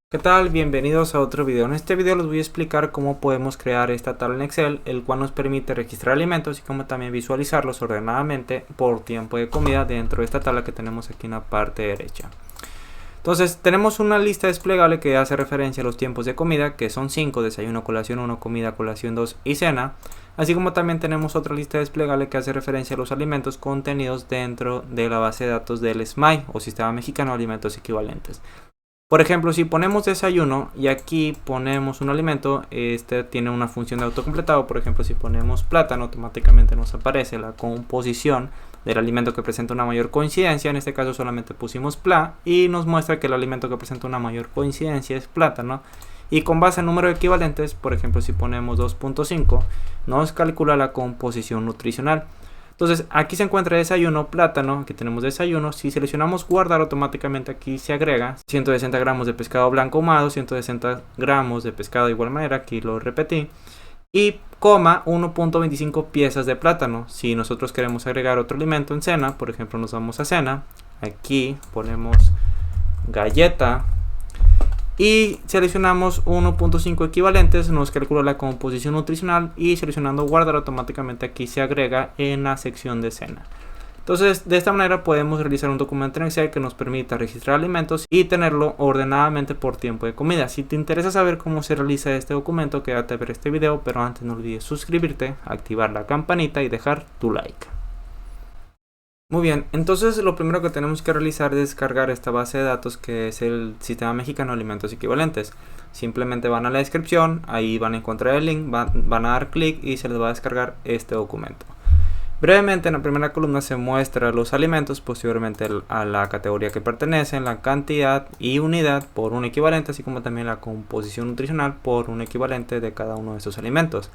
¿Qué tal? Bienvenidos a otro video. En este video les voy a explicar cómo podemos crear esta tabla en Excel, el cual nos permite registrar alimentos y como también visualizarlos ordenadamente por tiempo de comida dentro de esta tabla que tenemos aquí en la parte derecha. Entonces tenemos una lista desplegable que hace referencia a los tiempos de comida, que son 5: desayuno, colación 1, comida, colación 2 y cena. Así como también tenemos otra lista desplegable que hace referencia a los alimentos contenidos dentro de la base de datos del SMAE o Sistema Mexicano de Alimentos Equivalentes. Por ejemplo, si ponemos desayuno y aquí ponemos un alimento, este tiene una función de autocompletado. Por ejemplo, si ponemos plátano, automáticamente nos aparece la composición del alimento que presenta una mayor coincidencia. En este caso solamente pusimos pla y nos muestra que el alimento que presenta una mayor coincidencia es plátano. Y con base en número de equivalentes, por ejemplo, si ponemos 2.5, nos calcula la composición nutricional. Entonces aquí se encuentra desayuno, plátano, aquí tenemos desayuno. Si seleccionamos guardar, automáticamente aquí se agrega 160 gramos de pescado blanco ahumado, 160 gramos de pescado de igual manera, aquí lo repetí. Y coma 1.25 piezas de plátano. Si nosotros queremos agregar otro alimento en cena, por ejemplo nos vamos a cena, aquí ponemos galleta y seleccionamos 1.5 equivalentes, nos calcula la composición nutricional y seleccionando guardar automáticamente aquí se agrega en la sección de cena. Entonces de esta manera podemos realizar un documento en Excel que nos permita registrar alimentos y tenerlo ordenadamente por tiempo de comida. Si te interesa saber cómo se realiza este documento, quédate a ver este video, pero antes no olvides suscribirte, activar la campanita y dejar tu like. Muy bien, entonces lo primero que tenemos que realizar es descargar esta base de datos que es el Sistema Mexicano de Alimentos Equivalentes. Simplemente van a la descripción, ahí van a encontrar el link, van a dar clic y se les va a descargar este documento. Brevemente en la primera columna se muestra los alimentos, posteriormente a la categoría que pertenecen, la cantidad y unidad por un equivalente, así como también la composición nutricional por un equivalente de cada uno de estos alimentos.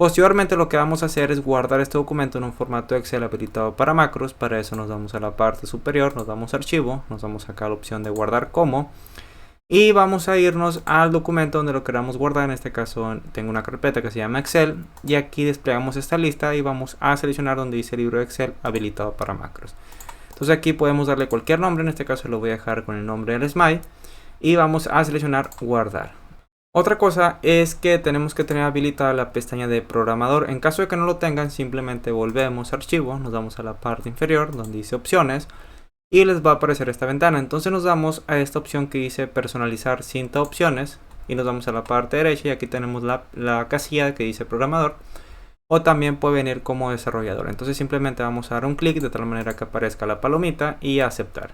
Posteriormente lo que vamos a hacer es guardar este documento en un formato Excel habilitado para macros. Para eso nos vamos a la parte superior, nos damos a archivo, nos vamos acá a la opción de guardar como y vamos a irnos al documento donde lo queramos guardar. En este caso tengo una carpeta que se llama Excel y aquí desplegamos esta lista y vamos a seleccionar donde dice libro de Excel habilitado para macros. Entonces aquí podemos darle cualquier nombre, en este caso lo voy a dejar con el nombre del SMAE y vamos a seleccionar guardar. Otra cosa es que tenemos que tener habilitada la pestaña de programador. En caso de que no lo tengan, simplemente volvemos a archivo, nos vamos a la parte inferior donde dice opciones y les va a aparecer esta ventana. Entonces nos damos a esta opción que dice personalizar cinta opciones y nos vamos a la parte derecha y aquí tenemos la casilla que dice programador o también puede venir como desarrollador. Entonces simplemente vamos a dar un clic de tal manera que aparezca la palomita y aceptar.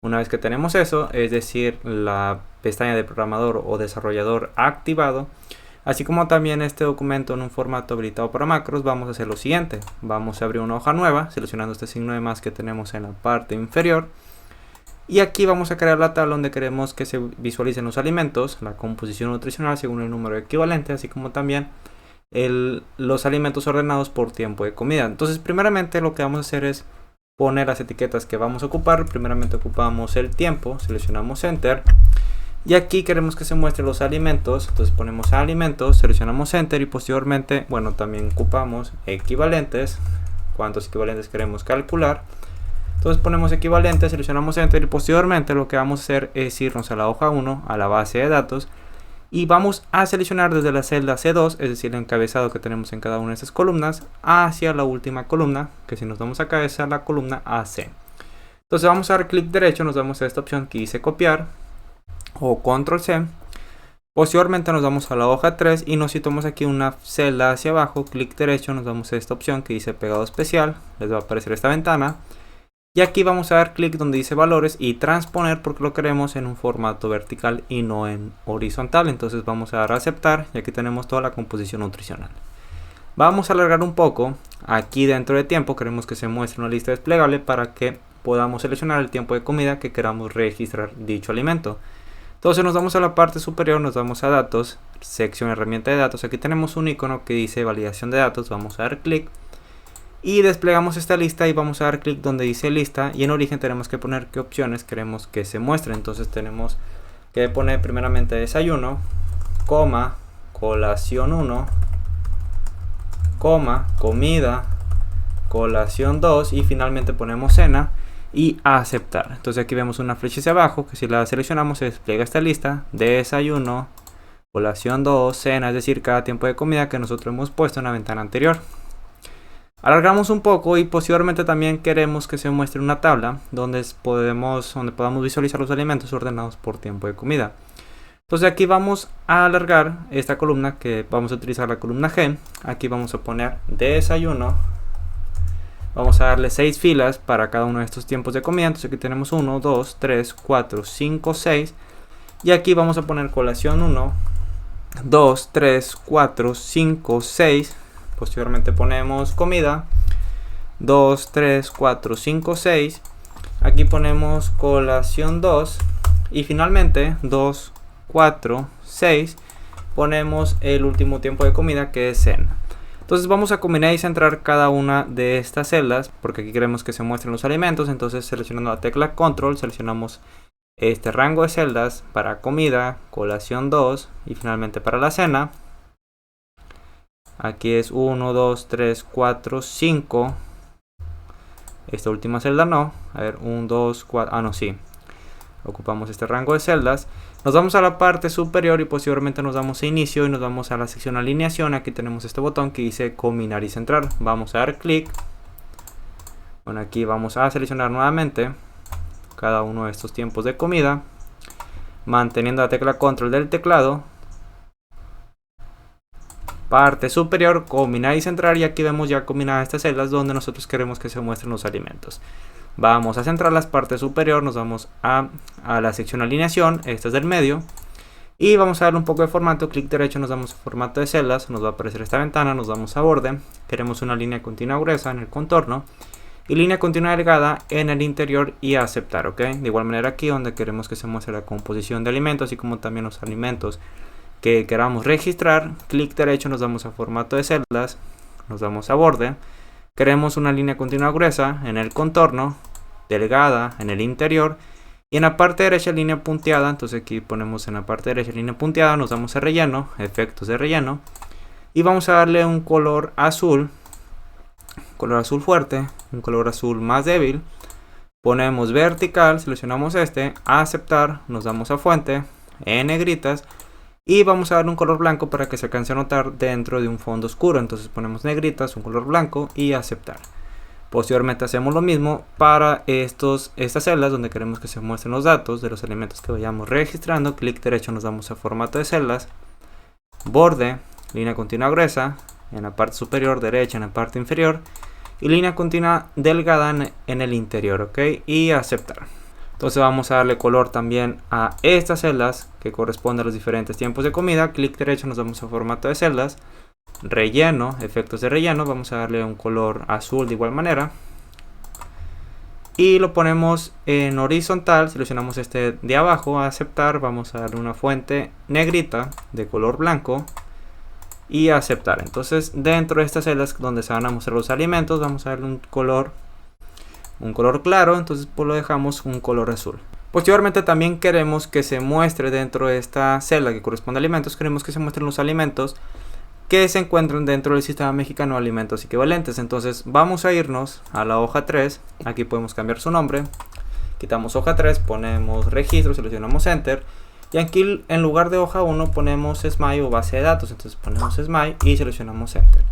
Una vez que tenemos eso, es decir, la pestaña de programador o desarrollador activado, así como también este documento en un formato habilitado para macros, vamos a hacer lo siguiente. Vamos a abrir una hoja nueva, seleccionando este signo de más que tenemos en la parte inferior. Y aquí vamos a crear la tabla donde queremos que se visualicen los alimentos, la composición nutricional según el número equivalente, así como también los alimentos ordenados por tiempo de comida. Entonces, primeramente lo que vamos a hacer es poner las etiquetas que vamos a ocupar. Primeramente ocupamos el tiempo, seleccionamos Enter y aquí queremos que se muestren los alimentos, entonces ponemos alimentos, seleccionamos Enter y posteriormente, bueno, también ocupamos equivalentes, cuántos equivalentes queremos calcular. Entonces ponemos equivalentes, seleccionamos Enter y posteriormente lo que vamos a hacer es irnos a la hoja 1, a la base de datos y vamos a seleccionar desde la celda C2, es decir, el encabezado que tenemos en cada una de estas columnas, hacia la última columna, que si nos damos acá es a la columna AC. Entonces vamos a dar clic derecho, nos damos a esta opción que dice copiar o control C. Posteriormente nos vamos a la hoja 3 y nos situamos aquí una celda hacia abajo, clic derecho, nos damos a esta opción que dice pegado especial, les va a aparecer esta ventana. Y aquí vamos a dar clic donde dice valores y transponer porque lo queremos en un formato vertical y no en horizontal. Entonces vamos a dar a aceptar y aquí tenemos toda la composición nutricional. Vamos a alargar un poco. Aquí dentro de tiempo queremos que se muestre una lista desplegable para que podamos seleccionar el tiempo de comida que queramos registrar dicho alimento. Entonces nos vamos a la parte superior, nos vamos a datos, sección herramienta de datos. Aquí tenemos un icono que dice validación de datos. Vamos a dar clic. Y desplegamos esta lista y vamos a dar clic donde dice lista y en origen tenemos que poner qué opciones queremos que se muestren. Entonces tenemos que poner primeramente desayuno, coma, colación 1, coma, comida, colación 2 y finalmente ponemos cena. y aceptar. Entonces aquí vemos una flecha hacia abajo que si la seleccionamos se despliega esta lista: desayuno, colación 2, cena, es decir, cada tiempo de comida que nosotros hemos puesto en la ventana anterior. Alargamos un poco y posteriormente también queremos que se muestre una tabla donde podamos visualizar los alimentos ordenados por tiempo de comida. Entonces aquí vamos a alargar esta columna, que vamos a utilizar la columna G. Aquí vamos a poner desayuno. Vamos a darle 6 filas para cada uno de estos tiempos de comida. Entonces aquí tenemos 1, 2, 3, 4, 5, 6. Y aquí vamos a poner colación 1, 2, 3, 4, 5, 6. Posteriormente ponemos comida 2, 3, 4, 5, 6. Aquí ponemos colación 2. Y finalmente 2, 4, 6. Ponemos el último tiempo de comida, que es cena. Entonces vamos a combinar y centrar cada una de estas celdas, porque aquí queremos que se muestren los alimentos. Entonces seleccionando la tecla control seleccionamos este rango de celdas para comida, colación 2 y finalmente para la cena. Aquí es 1, 2, 3, 4, 5. Esta última celda no. A ver, 1, 2, 4. Ah, no, sí. Ocupamos este rango de celdas. Nos vamos a la parte superior y posteriormente nos damos a inicio y nos vamos a la sección alineación. Aquí tenemos este botón que dice combinar y centrar. Vamos a dar clic. Bueno, aquí vamos a seleccionar nuevamente cada uno de estos tiempos de comida, manteniendo la tecla control del teclado. Parte superior, combinar y centrar, y aquí vemos ya combinadas estas celdas donde nosotros queremos que se muestren los alimentos. Vamos a centrar las partes superior, nos vamos a la sección alineación, esta es del medio, y vamos a darle un poco de formato. Clic derecho, nos damos a formato de celdas, nos va a aparecer esta ventana, nos vamos a borde, queremos una línea continua gruesa en el contorno y línea continua delgada en el interior y aceptar, ok. De igual manera aquí donde queremos que se muestre la composición de alimentos, así como también los alimentos que queramos registrar, clic derecho, nos damos a formato de celdas, nos damos a borde, queremos una línea continua gruesa en el contorno, delgada en el interior y en la parte derecha línea punteada. Entonces aquí ponemos en la parte derecha línea punteada, nos damos a relleno, efectos de relleno, y vamos a darle un color azul fuerte, un color azul más débil. Ponemos vertical, seleccionamos este, a aceptar, nos damos a fuente, en negritas, y vamos a darle un color blanco para que se alcance a notar dentro de un fondo oscuro. Entonces ponemos negritas, un color blanco y aceptar. Posteriormente hacemos lo mismo para estas celdas donde queremos que se muestren los datos de los elementos que vayamos registrando. Clic derecho, nos damos a formato de celdas, borde, línea continua gruesa en la parte superior, derecha en la parte inferior y línea continua delgada en el interior, ok, y aceptar. Entonces vamos a darle color también a estas celdas que corresponden a los diferentes tiempos de comida. Clic derecho, nos damos a formato de celdas, relleno, efectos de relleno, vamos a darle un color azul de igual manera y lo ponemos en horizontal, seleccionamos este de abajo, a aceptar, vamos a darle una fuente negrita de color blanco y aceptar. Entonces dentro de estas celdas donde se van a mostrar los alimentos vamos a darle un color claro, entonces pues lo dejamos un color azul. Posteriormente también queremos que se muestre dentro de esta celda que corresponde a alimentos, queremos que se muestren los alimentos que se encuentran dentro del sistema mexicano de alimentos equivalentes. Entonces vamos a irnos a la hoja 3, aquí podemos cambiar su nombre, quitamos hoja 3, ponemos registro, seleccionamos enter y aquí en lugar de hoja 1 ponemos SMI o base de datos, entonces ponemos SMI y seleccionamos enter.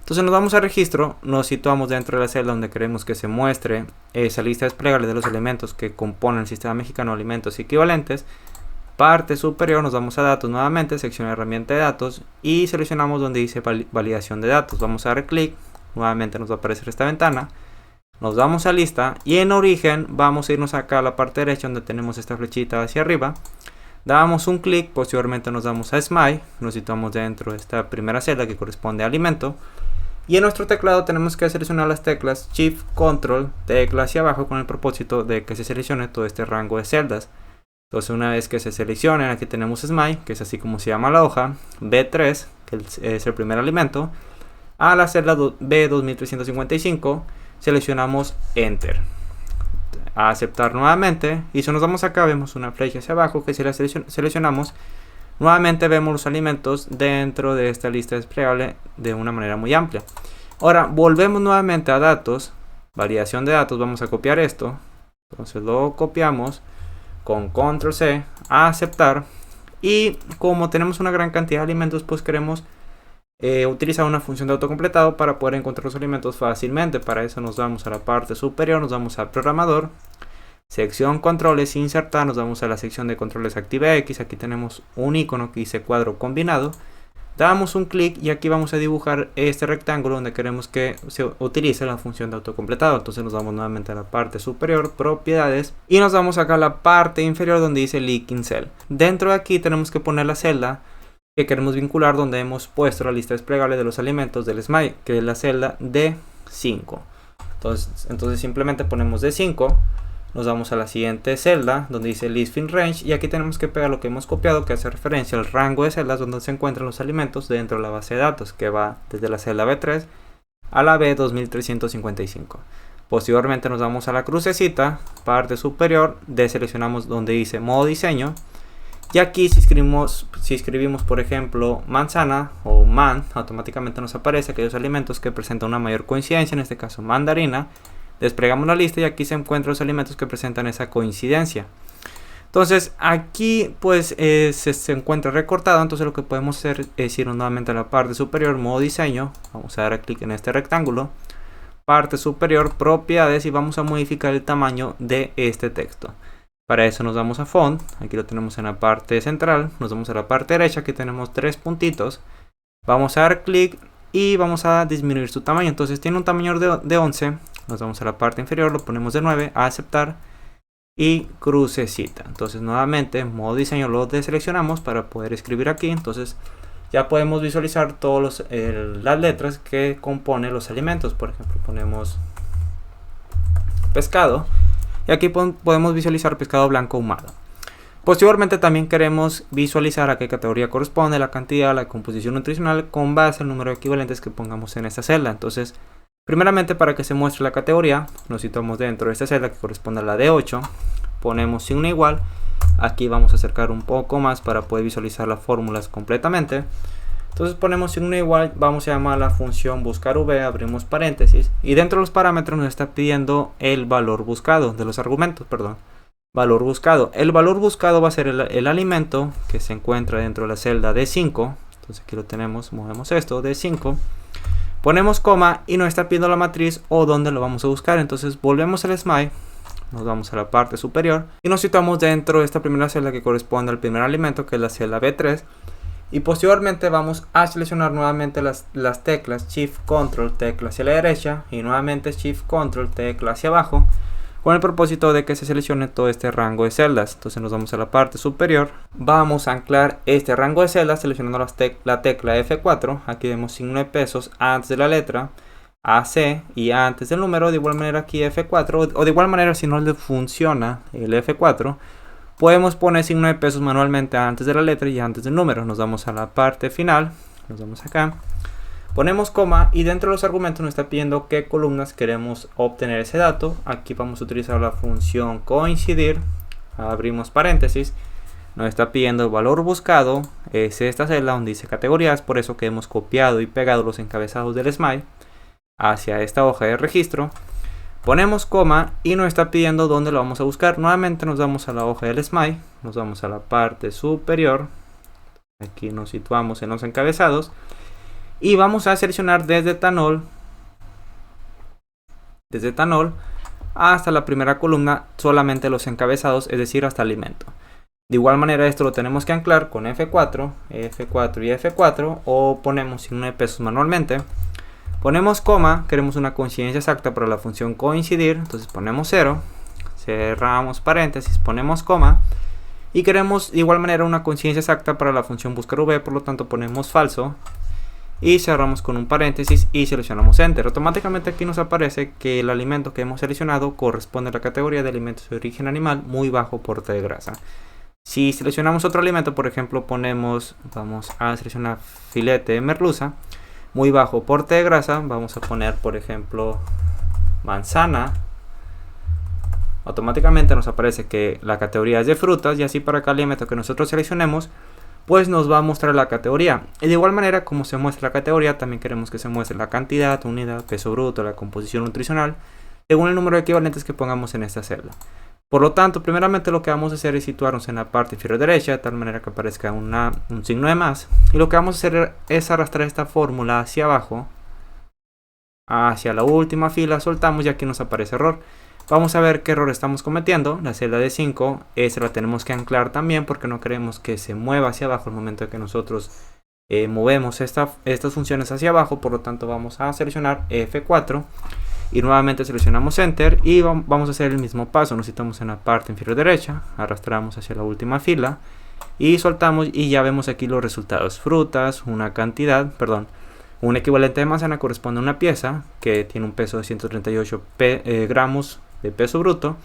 Entonces nos vamos a registro, nos situamos dentro de la celda donde queremos que se muestre esa lista desplegable de los elementos que componen el sistema mexicano de alimentos equivalentes. Parte superior, nos vamos a datos nuevamente, sección de herramienta de datos y seleccionamos donde dice validación de datos. Vamos a dar clic, nuevamente nos va a aparecer esta ventana, nos vamos a lista y en origen vamos a irnos acá a la parte derecha donde tenemos esta flechita hacia arriba. Damos un clic, posteriormente nos damos a SMI, nos situamos dentro de esta primera celda que corresponde a alimento. Y en nuestro teclado tenemos que seleccionar las teclas Shift, Control, tecla hacia abajo con el propósito de que se seleccione todo este rango de celdas. Entonces una vez que se seleccionen, aquí tenemos SMI, que es así como se llama la hoja, B3, que es el primer alimento, a la celda B2355, seleccionamos Enter. A aceptar nuevamente, y si nos vamos acá vemos una flecha hacia abajo que si la seleccionamos, nuevamente vemos los alimentos dentro de esta lista desplegable de una manera muy amplia. Ahora volvemos nuevamente a datos, variación de datos, vamos a copiar esto, Entonces lo copiamos con control C, a aceptar. Y como tenemos una gran cantidad de alimentos, pues queremos utilizar una función de autocompletado para poder encontrar los alimentos fácilmente. Para eso nos vamos a la parte superior, nos vamos a programador, sección controles, insertar, nos vamos a la sección de controles active X. Aquí tenemos un icono que dice cuadro combinado. Damos un clic y aquí vamos a dibujar este rectángulo donde queremos que se utilice la función de autocompletado. Entonces nos vamos nuevamente a la parte superior, propiedades, y nos vamos acá a la parte inferior donde dice Linking Cell. Dentro de aquí tenemos que poner la celda que queremos vincular donde hemos puesto la lista desplegable de los alimentos del SMILE, que es la celda D5. Entonces simplemente ponemos D5. Nos vamos a la siguiente celda donde dice List Fin Range y aquí tenemos que pegar lo que hemos copiado, que hace referencia al rango de celdas donde se encuentran los alimentos dentro de la base de datos, que va desde la celda B3 a la B2355. Posteriormente nos vamos a la crucecita, parte superior, deseleccionamos donde dice modo diseño y aquí si escribimos por ejemplo manzana o man, automáticamente nos aparece aquellos alimentos que presentan una mayor coincidencia, en este caso mandarina. Desplegamos la lista y aquí se encuentran los alimentos que presentan esa coincidencia. Entonces aquí pues se encuentra recortado. Entonces lo que podemos hacer es ir nuevamente a la parte superior, modo diseño. Vamos a dar clic en este rectángulo, parte superior, propiedades, y vamos a modificar el tamaño de este texto. Para eso nos vamos a font, aquí lo tenemos en la parte central. Nos vamos a la parte derecha, aquí tenemos 3 puntitos. Vamos a dar clic y vamos a disminuir su tamaño. Entonces tiene un tamaño de 11. Nos vamos a la parte inferior, lo ponemos de 9, a aceptar y crucecita. Entonces nuevamente modo diseño lo deseleccionamos para poder escribir aquí. Entonces ya podemos visualizar todas las letras que componen los alimentos. Por ejemplo, ponemos pescado y aquí podemos visualizar pescado blanco ahumado. Posteriormente también queremos visualizar a qué categoría corresponde la cantidad, la composición nutricional con base al número de equivalentes que pongamos en esta celda. Entonces primeramente, para que se muestre la categoría, nos situamos dentro de esta celda que corresponde a la D8, ponemos signo igual. Aquí vamos a acercar un poco más para poder visualizar las fórmulas completamente. Entonces ponemos signo igual, vamos a llamar a la función buscar v, abrimos paréntesis, y dentro de los parámetros nos está pidiendo el valor buscado, de los argumentos, perdón. Valor buscado. El valor buscado va a ser el alimento que se encuentra dentro de la celda D5. Entonces aquí lo tenemos, movemos esto, D5. Ponemos coma y nos está pidiendo la matriz o dónde lo vamos a buscar. Entonces volvemos al SMILE, nos vamos a la parte superior y nos situamos dentro de esta primera celda que corresponde al primer alimento, que es la celda B3. Y posteriormente vamos a seleccionar nuevamente las teclas Shift Control tecla hacia la derecha y nuevamente Shift Control tecla hacia abajo, con el propósito de que se seleccione todo este rango de celdas. Entonces nos vamos a la parte superior, vamos a anclar este rango de celdas seleccionando la tecla F4. Aquí vemos signo de pesos antes de la letra AC y antes del número. De igual manera aquí F4, o de igual manera si no le funciona el F4, podemos poner signo de pesos manualmente antes de la letra y antes del número. Nos vamos a la parte final, nos vamos acá, ponemos coma y dentro de los argumentos nos está pidiendo qué columnas queremos obtener ese dato. Aquí vamos a utilizar la función coincidir, abrimos paréntesis, nos está pidiendo el valor buscado, es esta celda donde dice categorías, por eso que hemos copiado y pegado los encabezados del SMILE hacia esta hoja de registro. Ponemos coma y nos está pidiendo dónde lo vamos a buscar. Nuevamente nos vamos a la hoja del SMILE, nos vamos a la parte superior, aquí nos situamos en los encabezados. Y vamos a seleccionar desde etanol hasta la primera columna solamente los encabezados, es decir, hasta alimento. De igual manera esto lo tenemos que anclar con F4 y F4 o ponemos signo de pesos manualmente. Ponemos coma, queremos una coincidencia exacta para la función coincidir, entonces ponemos 0, cerramos paréntesis, ponemos coma. Y queremos de igual manera una coincidencia exacta para la función buscar v, por lo tanto ponemos falso. Y cerramos con un paréntesis y seleccionamos Enter. Automáticamente aquí nos aparece que el alimento que hemos seleccionado corresponde a la categoría de alimentos de origen animal muy bajo porte de grasa. Si seleccionamos otro alimento, por ejemplo vamos a seleccionar filete de merluza, muy bajo porte de grasa, vamos a poner por ejemplo manzana. Automáticamente nos aparece que la categoría es de frutas y así para cada alimento que nosotros seleccionemos pues nos va a mostrar la categoría. Y de igual manera como se muestra la categoría, también queremos que se muestre la cantidad, unidad, peso bruto, la composición nutricional según el número de equivalentes que pongamos en esta celda. Por lo tanto, primeramente lo que vamos a hacer es situarnos en la parte inferior derecha, de tal manera que aparezca un signo de más. Y lo que vamos a hacer es arrastrar esta fórmula hacia abajo, hacia la última fila, soltamos y aquí nos aparece error. Vamos a ver qué error estamos cometiendo. La celda de 5, esa la tenemos que anclar también porque no queremos que se mueva hacia abajo al momento de que nosotros movemos estas funciones hacia abajo. Por lo tanto, vamos a seleccionar F4 y nuevamente seleccionamos Enter y vamos a hacer el mismo paso. Nos situamos en la parte inferior derecha, arrastramos hacia la última fila y soltamos y ya vemos aquí los resultados. Frutas, una cantidad, perdón, un equivalente de manzana corresponde a una pieza que tiene un peso de 138 gramos de peso bruto,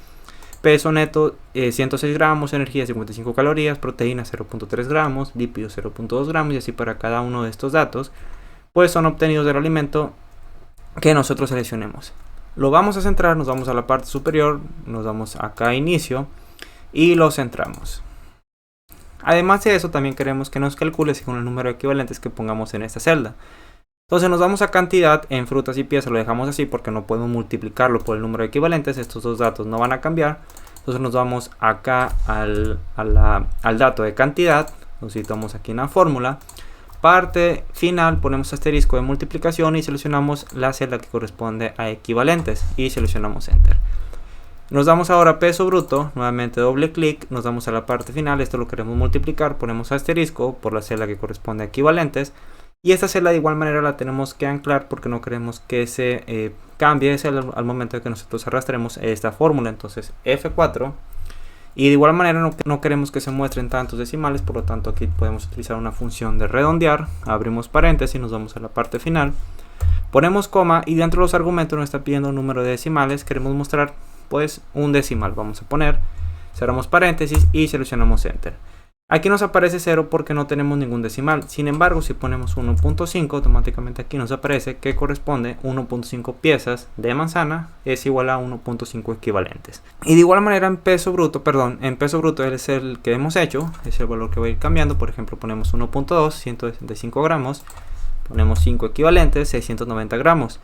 peso neto 106 gramos, energía 55 calorías, proteína 0.3 gramos, lípidos 0.2 gramos y así para cada uno de estos datos, pues son obtenidos del alimento que nosotros seleccionemos. Lo vamos a centrar, nos vamos a la parte superior, nos vamos acá a inicio y lo centramos. Además de eso, también queremos que nos calcule según el número de equivalentes que pongamos en esta celda. Entonces nos vamos a cantidad, en frutas y piezas lo dejamos así porque no podemos multiplicarlo por el número de equivalentes, estos dos datos no van a cambiar. Entonces nos vamos acá al dato de cantidad, nos situamos aquí en la fórmula, parte final, ponemos asterisco de multiplicación y seleccionamos la celda que corresponde a equivalentes y seleccionamos Enter. Nos damos ahora a peso bruto, nuevamente doble clic, nos damos a la parte final, esto lo queremos multiplicar, ponemos asterisco por la celda que corresponde a equivalentes. Y esta celda de igual manera la tenemos que anclar porque no queremos que se cambie de celda al momento de que nosotros arrastremos esta fórmula. Entonces F4. Y de igual manera no queremos que se muestren tantos decimales, por lo tanto aquí podemos utilizar una función de redondear. Abrimos paréntesis, nos vamos a la parte final. Ponemos coma y dentro de los argumentos nos está pidiendo un número de decimales. Queremos mostrar pues un decimal. Vamos a poner, cerramos paréntesis y seleccionamos Enter. Aquí nos aparece 0 porque no tenemos ningún decimal. Sin embargo, si ponemos 1.5, automáticamente aquí nos aparece que corresponde 1.5 piezas de manzana es igual a 1.5 equivalentes. Y de igual manera en peso bruto es el que hemos hecho, es el valor que va a ir cambiando. Por ejemplo, ponemos 1.2, 165 gramos, ponemos 5 equivalentes, 690 gramos.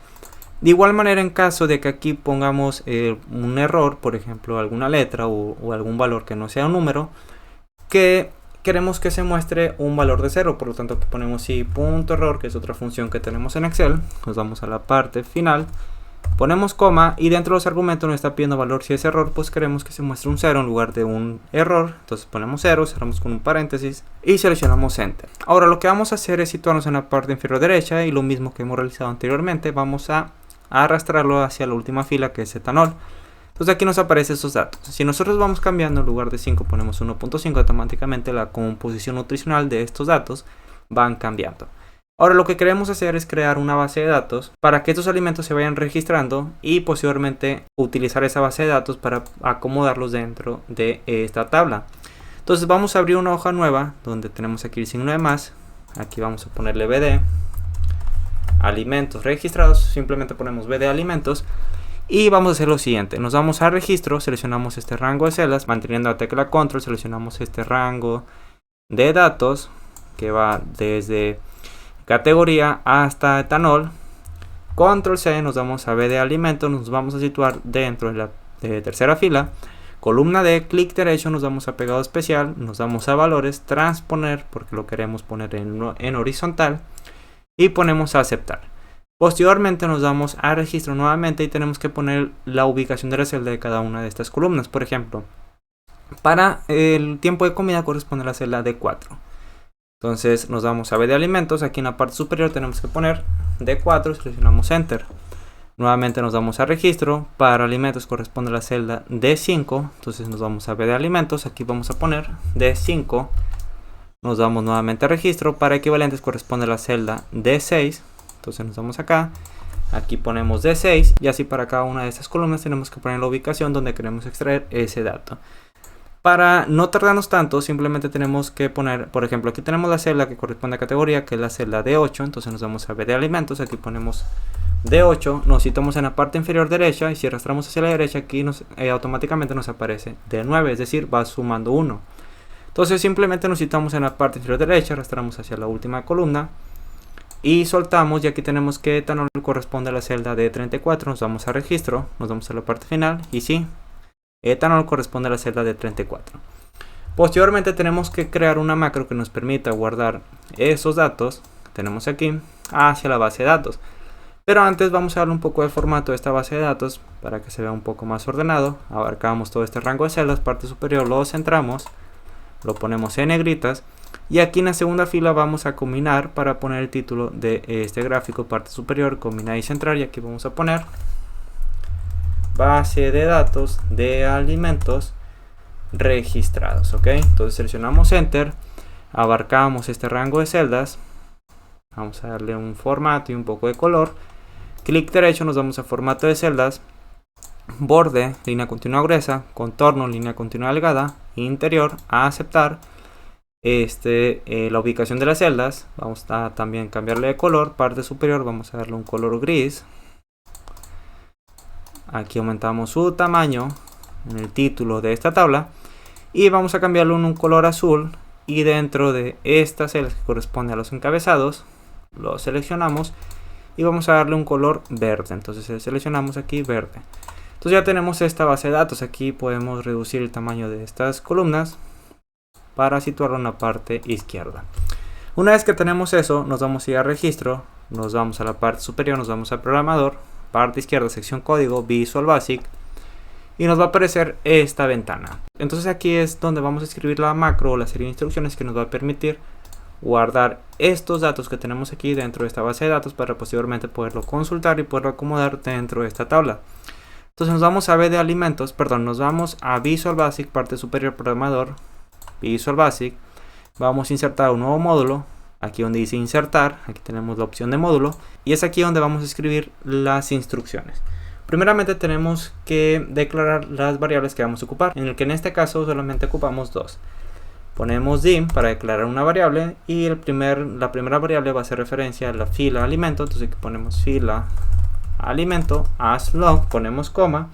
De igual manera, en caso de que aquí pongamos un error, por ejemplo, alguna letra o algún valor que no sea un número, que queremos que se muestre un valor de 0, por lo tanto aquí ponemos punto error, que es otra función que tenemos en Excel. Nos vamos a la parte final, ponemos coma y dentro de los argumentos nos está pidiendo valor. Si es error, pues queremos que se muestre un 0 en lugar de un error, entonces ponemos 0, cerramos con un paréntesis y seleccionamos Enter. Ahora lo que vamos a hacer es situarnos en la parte inferior derecha y lo mismo que hemos realizado anteriormente, vamos a arrastrarlo hacia la última fila, que es etanol. Entonces aquí nos aparecen estos datos. Si nosotros vamos cambiando, en lugar de 5 ponemos 1.5, automáticamente la composición nutricional de estos datos van cambiando. Ahora lo que queremos hacer es crear una base de datos para que estos alimentos se vayan registrando y posteriormente utilizar esa base de datos para acomodarlos dentro de esta tabla. Entonces vamos a abrir una hoja nueva donde tenemos aquí el signo de más. Aquí vamos a ponerle BD alimentos registrados, simplemente ponemos BD alimentos. Y vamos a hacer lo siguiente, nos vamos a registro, seleccionamos este rango de celdas, manteniendo la tecla control, seleccionamos este rango de datos que va desde categoría hasta etanol, control C, nos vamos a B de alimentos, nos vamos a situar dentro de la tercera fila, columna D, clic derecho, nos vamos a pegado especial, nos vamos a valores, transponer porque lo queremos poner en horizontal y ponemos a aceptar. Posteriormente nos vamos a registro nuevamente y tenemos que poner la ubicación de la celda de cada una de estas columnas. Por ejemplo, para el tiempo de comida corresponde a la celda D4. Entonces nos vamos a B de alimentos, aquí en la parte superior tenemos que poner D4, seleccionamos Enter. Nuevamente nos vamos a registro, para alimentos corresponde a la celda D5, entonces nos vamos a B de alimentos, aquí vamos a poner D5. Nos vamos nuevamente a registro, para equivalentes corresponde a la celda D6. Entonces nos vamos acá, aquí ponemos D6 y así para cada una de estas columnas tenemos que poner la ubicación donde queremos extraer ese dato. Para no tardarnos tanto, simplemente tenemos que poner, por ejemplo, aquí tenemos la celda que corresponde a categoría, que es la celda D8, entonces nos vamos a B de alimentos, aquí ponemos D8, nos situamos en la parte inferior derecha y si arrastramos hacia la derecha aquí automáticamente nos aparece D9, es decir, va sumando 1. Entonces simplemente nos situamos en la parte inferior derecha, arrastramos hacia la última columna y soltamos, y aquí tenemos que etanol corresponde a la celda D34. Nos vamos a registro, nos vamos a la parte final y sí, etanol corresponde a la celda D34. Posteriormente tenemos que crear una macro que nos permita guardar esos datos que tenemos aquí hacia la base de datos. Pero antes vamos a darle un poco de formato a esta base de datos para que se vea un poco más ordenado. Abarcamos todo este rango de celdas, parte superior lo centramos, lo ponemos en negritas. Y aquí en la segunda fila vamos a combinar para poner el título de este gráfico, parte superior, combinar y centrar. Y aquí vamos a poner base de datos de alimentos registrados, ok. Entonces seleccionamos Enter, abarcamos este rango de celdas, vamos a darle un formato y un poco de color, clic derecho, nos vamos a formato de celdas, borde, línea continua gruesa, contorno, línea continua delgada, interior, a aceptar, la ubicación de las celdas, vamos a también cambiarle de color, parte superior, vamos a darle un color gris, aquí aumentamos su tamaño en el título de esta tabla y vamos a cambiarlo en un color azul, y dentro de estas celdas que corresponde a los encabezados lo seleccionamos y vamos a darle un color verde. Entonces seleccionamos aquí verde. Entonces ya tenemos esta base de datos. Aquí podemos reducir el tamaño de estas columnas para situarlo en la parte izquierda. Una vez que tenemos eso, nos vamos a ir a registro, nos vamos a la parte superior, nos vamos a programador, parte izquierda, sección código, Visual Basic, y nos va a aparecer esta ventana. Entonces aquí es donde vamos a escribir la macro o la serie de instrucciones que nos va a permitir guardar estos datos que tenemos aquí dentro de esta base de datos para posteriormente poderlo consultar y poderlo acomodar dentro de esta tabla. Entonces nos vamos a B de alimentos, perdón, nos vamos a Visual Basic, parte superior programador, Visual Basic, vamos a insertar un nuevo módulo, aquí donde dice insertar, aquí tenemos la opción de módulo, y es aquí donde vamos a escribir las instrucciones. Primeramente tenemos que declarar las variables que vamos a ocupar, en el que en este caso solamente ocupamos dos. Ponemos dim para declarar una variable, y la primera variable va a hacer referencia a la fila alimento, entonces aquí ponemos fila alimento, as long, ponemos coma,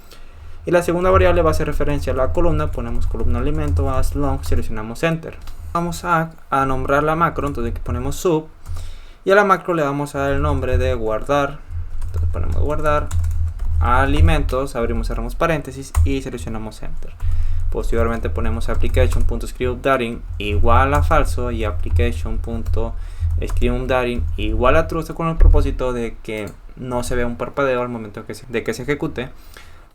y la segunda variable va a hacer referencia a la columna, ponemos columna alimento, as long, seleccionamos enter. Vamos a nombrar la macro, entonces aquí ponemos sub, y a la macro le vamos a dar el nombre de guardar, entonces ponemos guardar alimentos, abrimos, cerramos paréntesis y seleccionamos enter. Posteriormente ponemos application.scriptDaring igual a falso y application.scriptDaring igual a true, esto con el propósito de que no se vea un parpadeo al momento de que se ejecute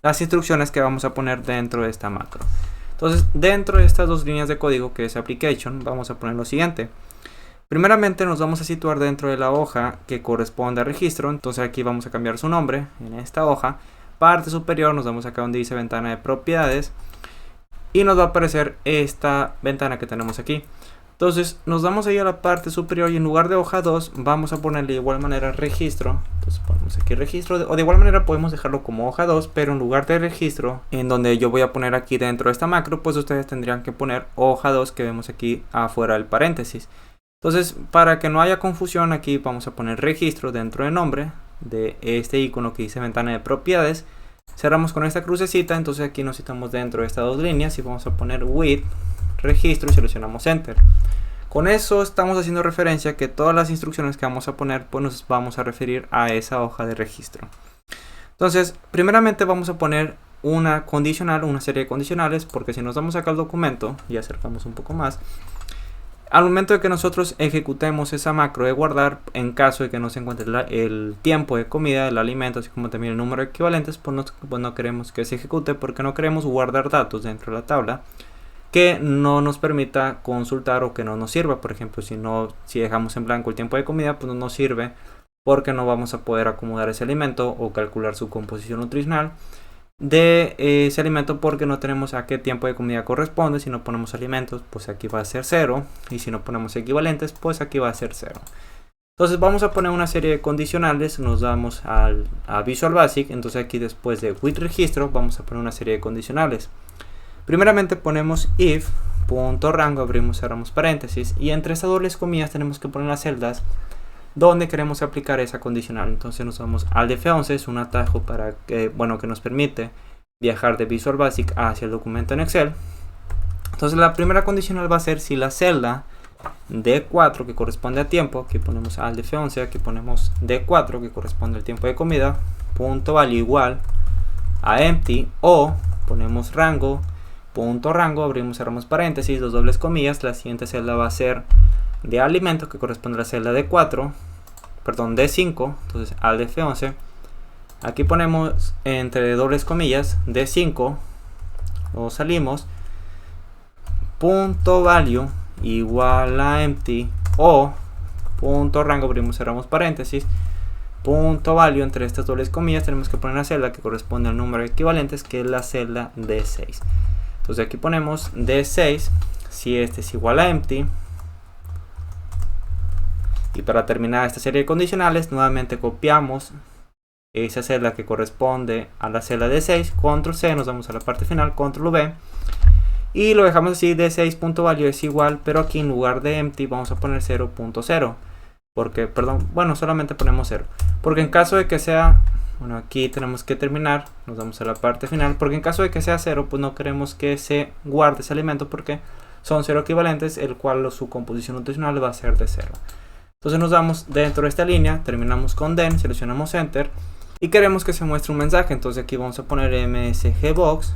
las instrucciones que vamos a poner dentro de esta macro. Entonces dentro de estas dos líneas de código que es application vamos a poner lo siguiente. Primeramente nos vamos a situar dentro de la hoja que corresponde a registro, entonces aquí vamos a cambiar su nombre en esta hoja. Parte superior nos vamos acá donde dice ventana de propiedades y nos va a aparecer esta ventana que tenemos aquí. Entonces nos vamos a ir a la parte superior y en lugar de hoja 2 vamos a ponerle de igual manera registro. Entonces ponemos aquí registro, o de igual manera podemos dejarlo como hoja 2, pero en lugar de registro, en donde yo voy a poner aquí dentro de esta macro, pues ustedes tendrían que poner hoja 2 que vemos aquí afuera del paréntesis. Entonces, para que no haya confusión, aquí vamos a poner registro dentro del nombre de este icono que dice ventana de propiedades. Cerramos con esta crucecita, entonces aquí nos citamos dentro de estas dos líneas y vamos a poner with registro y seleccionamos enter. Con eso estamos haciendo referencia a que todas las instrucciones que vamos a poner, pues nos vamos a referir a esa hoja de registro. Entonces, primeramente vamos a poner una condicional, una serie de condicionales, porque si nos damos acá al documento y acercamos un poco más, al momento de que nosotros ejecutemos esa macro de guardar, en caso de que no se encuentre el tiempo de comida, el alimento, así como también el número de equivalentes, pues no queremos que se ejecute porque no queremos guardar datos dentro de la tabla que no nos permita consultar o que no nos sirva. Por ejemplo, si dejamos en blanco el tiempo de comida, pues no nos sirve porque no vamos a poder acomodar ese alimento o calcular su composición nutricional de ese alimento porque no tenemos a qué tiempo de comida corresponde. Si no ponemos alimentos, pues aquí va a ser 0, y si no ponemos equivalentes, pues aquí va a ser 0. Entonces vamos a poner una serie de condicionales, nos damos a Visual Basic, entonces aquí después de with registro vamos a poner una serie de condicionales. Primeramente ponemos if .rango, abrimos, cerramos paréntesis, y entre estas dobles comillas tenemos que poner las celdas donde queremos aplicar esa condicional. Entonces nos vamos al F11, es un atajo para que nos permite viajar de Visual Basic hacia el documento en Excel. Entonces la primera condicional va a ser si la celda D4 que corresponde a tiempo, aquí ponemos al F11, aquí ponemos D4 que corresponde al tiempo de comida, punto value igual a empty, o ponemos rango, punto rango, abrimos cerramos paréntesis, dos dobles comillas, la siguiente celda va a ser de alimento que corresponde a la celda D4, perdón, D5, entonces al F11, aquí ponemos entre dobles comillas D5, o salimos, punto value igual a empty, o punto rango, abrimos cerramos paréntesis, punto value entre estas dobles comillas tenemos que poner la celda que corresponde al número de equivalentes, que es la celda D6. Entonces aquí ponemos D6 si este es igual a empty, y para terminar esta serie de condicionales nuevamente copiamos esa celda que corresponde a la celda D6, control C, nos vamos a la parte final, control V, y lo dejamos así, D6.value es igual, pero aquí en lugar de empty vamos a poner 0.0, porque, perdón, bueno, solamente ponemos 0, porque en caso de que sea, bueno, aquí tenemos que terminar, nos vamos a la parte final, porque en caso de que sea 0, pues no queremos que se guarde ese alimento, porque son 0 equivalentes, el cual su composición nutricional va a ser de 0. Entonces nos vamos dentro de esta línea, terminamos con then, seleccionamos enter, y queremos que se muestre un mensaje, entonces aquí vamos a poner msgbox,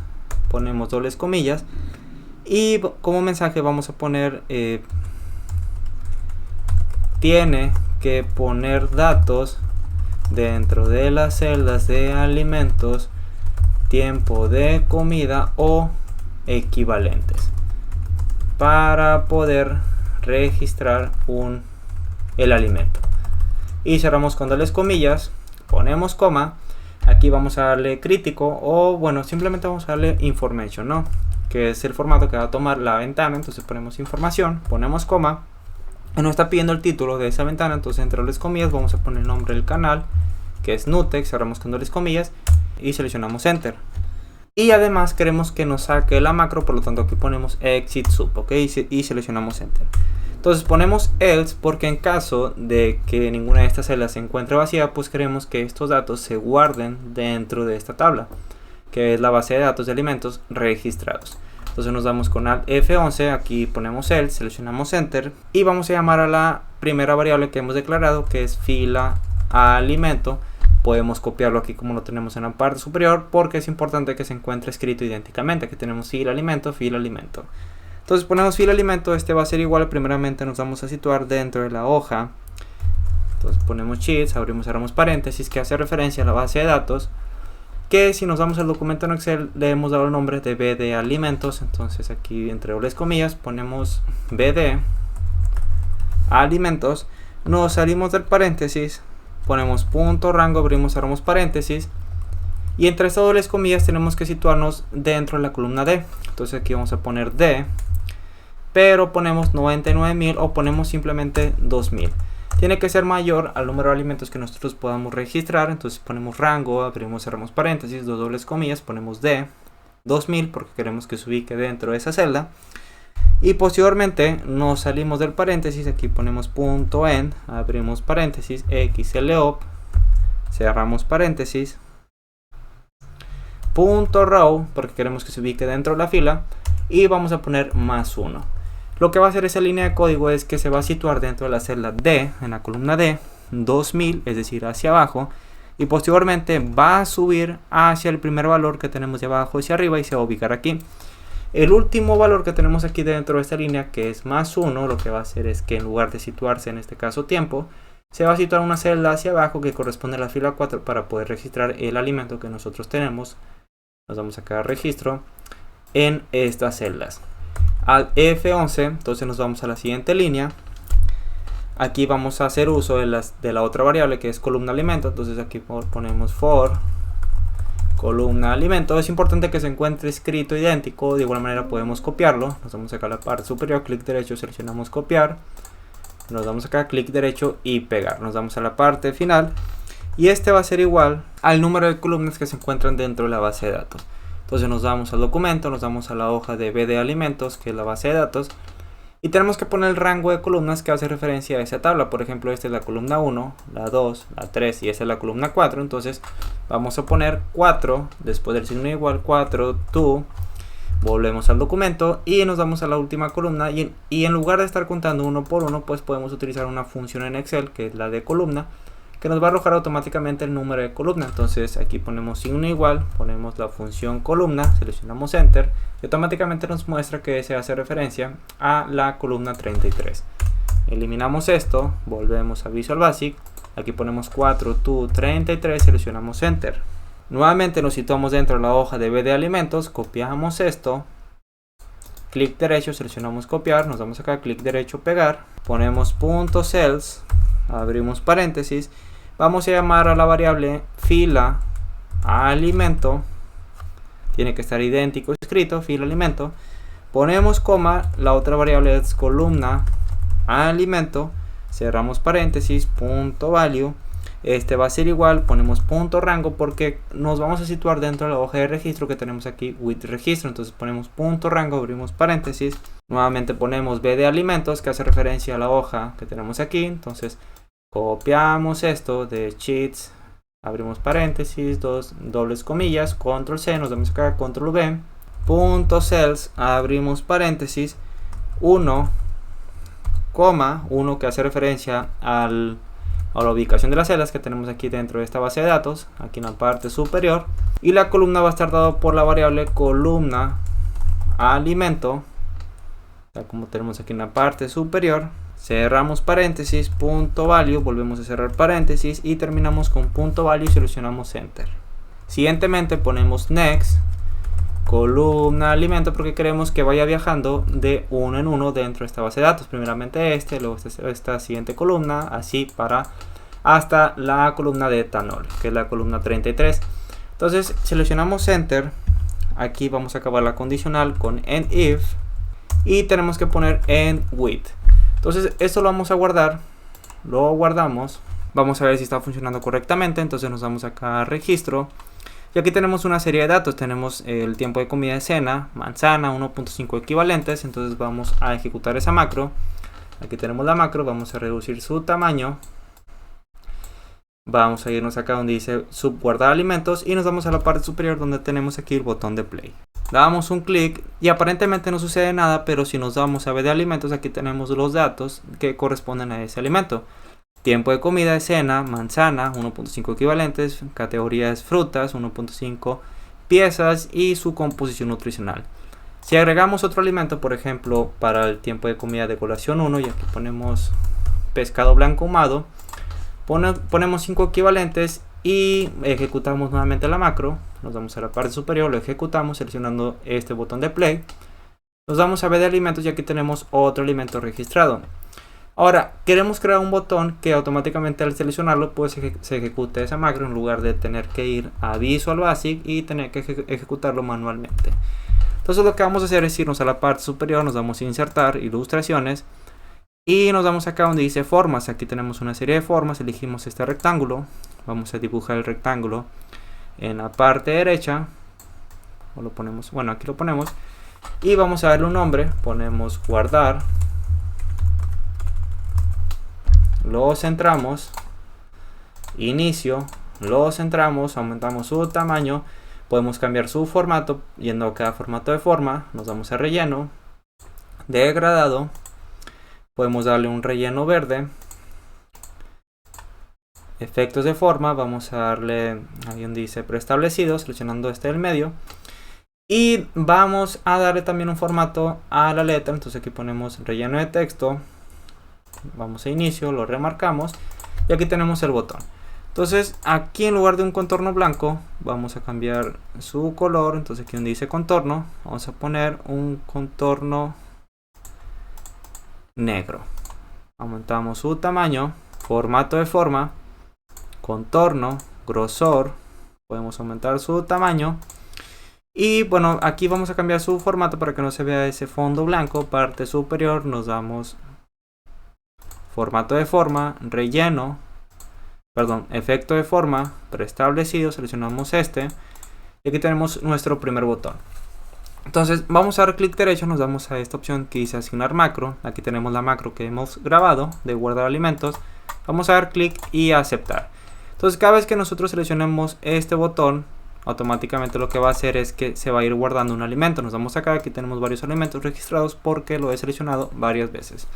ponemos dobles comillas, y como mensaje vamos a poner tiene que poner datos dentro de las celdas de alimentos, tiempo de comida o equivalentes para poder registrar el alimento. Y cerramos con dobles comillas, ponemos coma, aquí vamos a darle crítico, o bueno, simplemente vamos a darle information, ¿no? Que es el formato que va a tomar la ventana. Entonces ponemos información, ponemos coma, y nos está pidiendo el título de esa ventana, entonces entre dobles comillas vamos a poner el nombre del canal, que es Nutex, cerramos con dobles comillas y seleccionamos enter. Y además queremos que nos saque la macro, por lo tanto aquí ponemos exit sub, ok, y seleccionamos enter. Entonces ponemos else porque en caso de que ninguna de estas celdas se encuentre vacía, pues queremos que estos datos se guarden dentro de esta tabla, que es la base de datos de alimentos registrados. Entonces nos damos con Alt F11, aquí ponemos else, seleccionamos enter y vamos a llamar a la primera variable que hemos declarado, que es fila alimento. Podemos copiarlo aquí como lo tenemos en la parte superior, porque es importante que se encuentre escrito idénticamente. Aquí tenemos fila alimento, fila alimento. Entonces ponemos fila alimento, este va a ser igual, primeramente nos vamos a situar dentro de la hoja. Entonces ponemos sheets, abrimos, cerramos paréntesis, que hace referencia a la base de datos, que si nos vamos al documento en Excel le hemos dado el nombre de BD alimentos. Entonces aquí entre dobles comillas ponemos BD alimentos, nos salimos del paréntesis, ponemos punto rango, abrimos, cerramos paréntesis, y entre estas dobles comillas tenemos que situarnos dentro de la columna D. Entonces aquí vamos a poner D, pero ponemos 99.000 o ponemos simplemente 2000. Tiene que ser mayor al número de alimentos que nosotros podamos registrar. Entonces ponemos rango, abrimos, cerramos paréntesis, dos dobles comillas, ponemos D 2000 porque queremos que se ubique dentro de esa celda. Y posteriormente nos salimos del paréntesis, aquí ponemos punto end, abrimos paréntesis, xlop, cerramos paréntesis, punto row porque queremos que se ubique dentro de la fila, y vamos a poner +1. Lo que va a hacer esa línea de código es que se va a situar dentro de la celda D, en la columna D, 2000, es decir, hacia abajo, y posteriormente va a subir hacia el primer valor que tenemos de abajo hacia arriba y se va a ubicar aquí. El último valor que tenemos aquí dentro de esta línea, que es +1, lo que va a hacer es que en lugar de situarse en este caso tiempo, se va a situar una celda hacia abajo que corresponde a la fila 4 para poder registrar el alimento que nosotros tenemos. Nos vamos a quedar registro en estas celdas. Al F11, entonces nos vamos a la siguiente línea. Aquí vamos a hacer uso de la otra variable que es columna alimento. Entonces aquí ponemos for columna alimento. Es importante que se encuentre escrito idéntico, de igual manera podemos copiarlo. Nos vamos acá a la parte superior, clic derecho, seleccionamos copiar, nos damos acá, clic derecho y pegar. Nos damos a la parte final y este va a ser igual al número de columnas que se encuentran dentro de la base de datos. Entonces nos vamos al documento, nos vamos a la hoja de BD alimentos, que es la base de datos, y tenemos que poner el rango de columnas que hace referencia a esa tabla. Por ejemplo, esta es la columna 1, la 2, la 3 y esta es la columna 4. Entonces vamos a poner 4, después del signo igual, 4, 2, Volvemos al documento y nos vamos a la última columna y en lugar de estar contando uno por uno, pues podemos utilizar una función en Excel que es la de columna, que nos va a arrojar automáticamente el número de columna. Entonces aquí ponemos signo igual, ponemos la función columna, seleccionamos enter y automáticamente nos muestra que se hace referencia a la columna 33. Eliminamos esto, volvemos a Visual Basic, aquí ponemos 4 to 33, seleccionamos enter. Nuevamente nos situamos dentro de la hoja de B de alimentos, copiamos esto, clic derecho, seleccionamos copiar, nos damos acá, clic derecho, pegar, ponemos punto cells, abrimos paréntesis, vamos a llamar a la variable fila alimento, tiene que estar idéntico escrito, fila alimento, ponemos coma, la otra variable es columna alimento, cerramos paréntesis, punto value. Este va a ser igual, ponemos punto rango porque nos vamos a situar dentro de la hoja de registro que tenemos aquí, with registro. Entonces ponemos punto rango, abrimos paréntesis, nuevamente ponemos B de alimentos que hace referencia a la hoja que tenemos aquí. Entonces copiamos esto de sheets, abrimos paréntesis, dos dobles comillas, control C, nos damos acá, control V, punto cells, abrimos paréntesis, 1, 1 que hace referencia a la ubicación de las celdas que tenemos aquí dentro de esta base de datos, aquí en la parte superior, y la columna va a estar dado por la variable columna alimento, tal como tenemos aquí en la parte superior. Cerramos paréntesis, punto value, volvemos a cerrar paréntesis y terminamos con punto value y seleccionamos enter. Siguientemente ponemos next, columna alimento, porque queremos que vaya viajando de uno en uno dentro de esta base de datos. Primeramente luego esta siguiente columna, así para hasta la columna de etanol, que es la columna 33. Entonces seleccionamos enter, aquí vamos a acabar la condicional con end if y tenemos que poner end with. Entonces esto lo vamos a guardar, lo guardamos, vamos a ver si está funcionando correctamente. Entonces nos vamos acá a registro. Y aquí tenemos una serie de datos, tenemos el tiempo de comida de cena, manzana, 1.5 equivalentes, entonces vamos a ejecutar esa macro. Aquí tenemos la macro, vamos a reducir su tamaño. Vamos a irnos acá donde dice subguardar alimentos y nos vamos a la parte superior donde tenemos aquí el botón de play. Damos un clic y aparentemente no sucede nada, pero si nos vamos a B de alimentos, aquí tenemos los datos que corresponden a ese alimento. Tiempo de comida de cena, manzana, 1.5 equivalentes, categorías frutas, 1.5 piezas y su composición nutricional. Si agregamos otro alimento, por ejemplo, para el tiempo de comida de colación 1, y aquí ponemos pescado blanco ahumado, ponemos 5 equivalentes y ejecutamos nuevamente la macro. Nos vamos a la parte superior, lo ejecutamos seleccionando este botón de play. Nos vamos a ver de alimentos y aquí tenemos otro alimento registrado. Ahora, queremos crear un botón que automáticamente al seleccionarlo pues se ejecute esa macro en lugar de tener que ir a Visual Basic y tener que ejecutarlo manualmente. Entonces lo que vamos a hacer es irnos a la parte superior, nos vamos a insertar ilustraciones y nos vamos acá donde dice formas. Aquí tenemos una serie de formas, elegimos este rectángulo, vamos a dibujar el rectángulo en la parte derecha, o lo ponemos, bueno, aquí lo ponemos y vamos a darle un nombre, ponemos guardar. Lo centramos, inicio, lo centramos, aumentamos su tamaño, podemos cambiar su formato yendo a cada formato de forma, nos vamos a relleno, degradado, podemos darle un relleno verde, efectos de forma, vamos a darle, ahí donde dice preestablecido, seleccionando este del medio, y vamos a darle también un formato a la letra. Entonces aquí ponemos relleno de texto, vamos a inicio, lo remarcamos y aquí tenemos el botón. Entonces aquí en lugar de un contorno blanco vamos a cambiar su color. Entonces aquí donde dice contorno vamos a poner un contorno negro, aumentamos su tamaño, formato de forma, contorno, grosor, podemos aumentar su tamaño y bueno, aquí vamos a cambiar su formato para que no se vea ese fondo blanco. Parte superior nos damos formato de forma, relleno, perdón, efecto de forma, preestablecido, seleccionamos este y aquí tenemos nuestro primer botón. Entonces vamos a dar clic derecho, nos damos a esta opción que dice asignar macro. Aquí tenemos la macro que hemos grabado de guardar alimentos, vamos a dar clic y aceptar. Entonces cada vez que nosotros seleccionemos este botón automáticamente lo que va a hacer es que se va a ir guardando un alimento. Nos vamos acá, aquí tenemos varios alimentos registrados porque lo he seleccionado varias veces.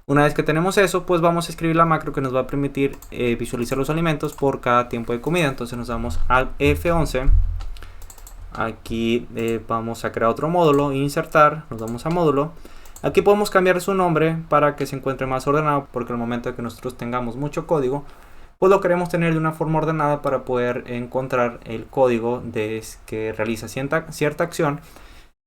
Una vez que tenemos eso, pues vamos a escribir la macro que nos va a permitir visualizar los alimentos por cada tiempo de comida. Entonces nos damos al F11. Aquí vamos a crear otro módulo, insertar, nos vamos a módulo. Aquí podemos cambiar su nombre para que se encuentre más ordenado, porque al momento de que nosotros tengamos mucho código, pues lo queremos tener de una forma ordenada para poder encontrar el código que realiza cierta acción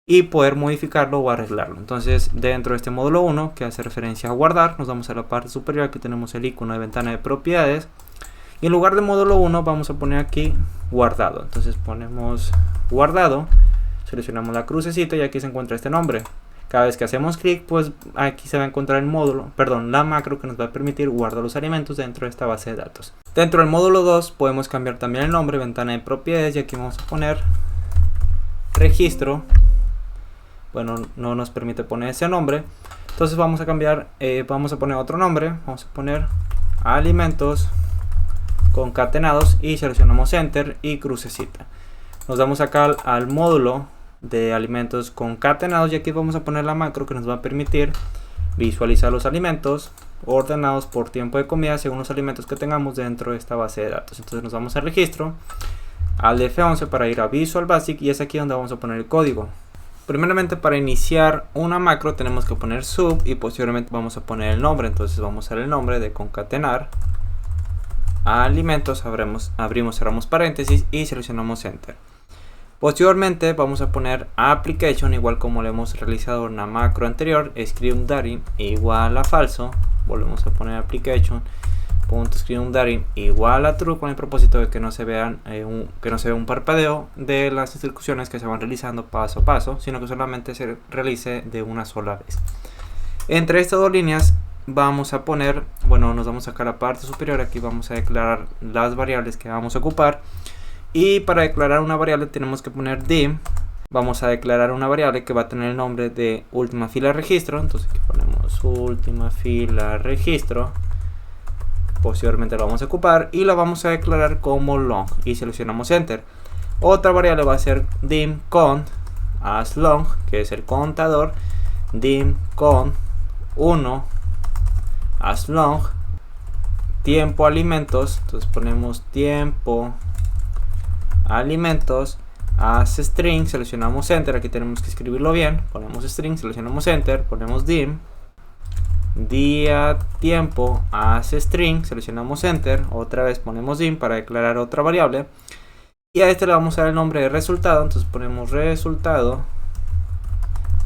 y poder modificarlo o arreglarlo. Entonces, dentro de este módulo 1 que hace referencia a guardar, nos vamos a la parte superior. Aquí tenemos el icono de ventana de propiedades y en lugar de módulo 1 vamos a poner aquí guardado. Entonces ponemos guardado, seleccionamos la crucecita y aquí se encuentra este nombre. Cada vez que hacemos clic, pues aquí se va a encontrar el módulo, la macro que nos va a permitir guardar los alimentos dentro de esta base de datos. Dentro del módulo 2 podemos cambiar también el nombre, ventana de propiedades, y aquí vamos a poner registro. Bueno, no nos permite poner ese nombre, entonces vamos a cambiar, vamos a poner otro nombre, vamos a poner alimentos concatenados y seleccionamos enter y crucecita. Nos damos acá al módulo de alimentos concatenados y aquí vamos a poner la macro que nos va a permitir visualizar los alimentos ordenados por tiempo de comida según los alimentos que tengamos dentro de esta base de datos. Entonces nos vamos al registro, al F11 para ir a Visual Basic y es aquí donde vamos a poner el código. Primeramente, para iniciar una macro tenemos que poner sub y posteriormente vamos a poner el nombre. Entonces vamos a dar el nombre de concatenar alimentos, abrimos, cerramos paréntesis y seleccionamos enter. Posteriormente vamos a poner application, igual como lo hemos realizado en la macro anterior, screamDarin igual a falso. Volvemos a poner application .screamDarin igual a true, con el propósito de que no se vea un parpadeo de las instrucciones que se van realizando paso a paso, sino que solamente se realice de una sola vez. Entre estas dos líneas vamos a poner, bueno, nos vamos a sacar la parte superior. Aquí vamos a declarar las variables que vamos a ocupar, y para declarar una variable tenemos que poner dim. Vamos a declarar una variable que va a tener el nombre de última fila registro. Entonces aquí ponemos última fila registro. Posteriormente lo vamos a ocupar y la vamos a declarar como long y seleccionamos enter. Otra variable va a ser dim count as long, que es el contador. Dim count 1 as long, tiempo alimentos. Entonces ponemos tiempo alimentos as string, seleccionamos enter. Aquí tenemos que escribirlo bien, ponemos string, seleccionamos enter, ponemos dim día tiempo as string, seleccionamos enter, otra vez ponemos dim para declarar otra variable y a este le vamos a dar el nombre de resultado. Entonces ponemos resultado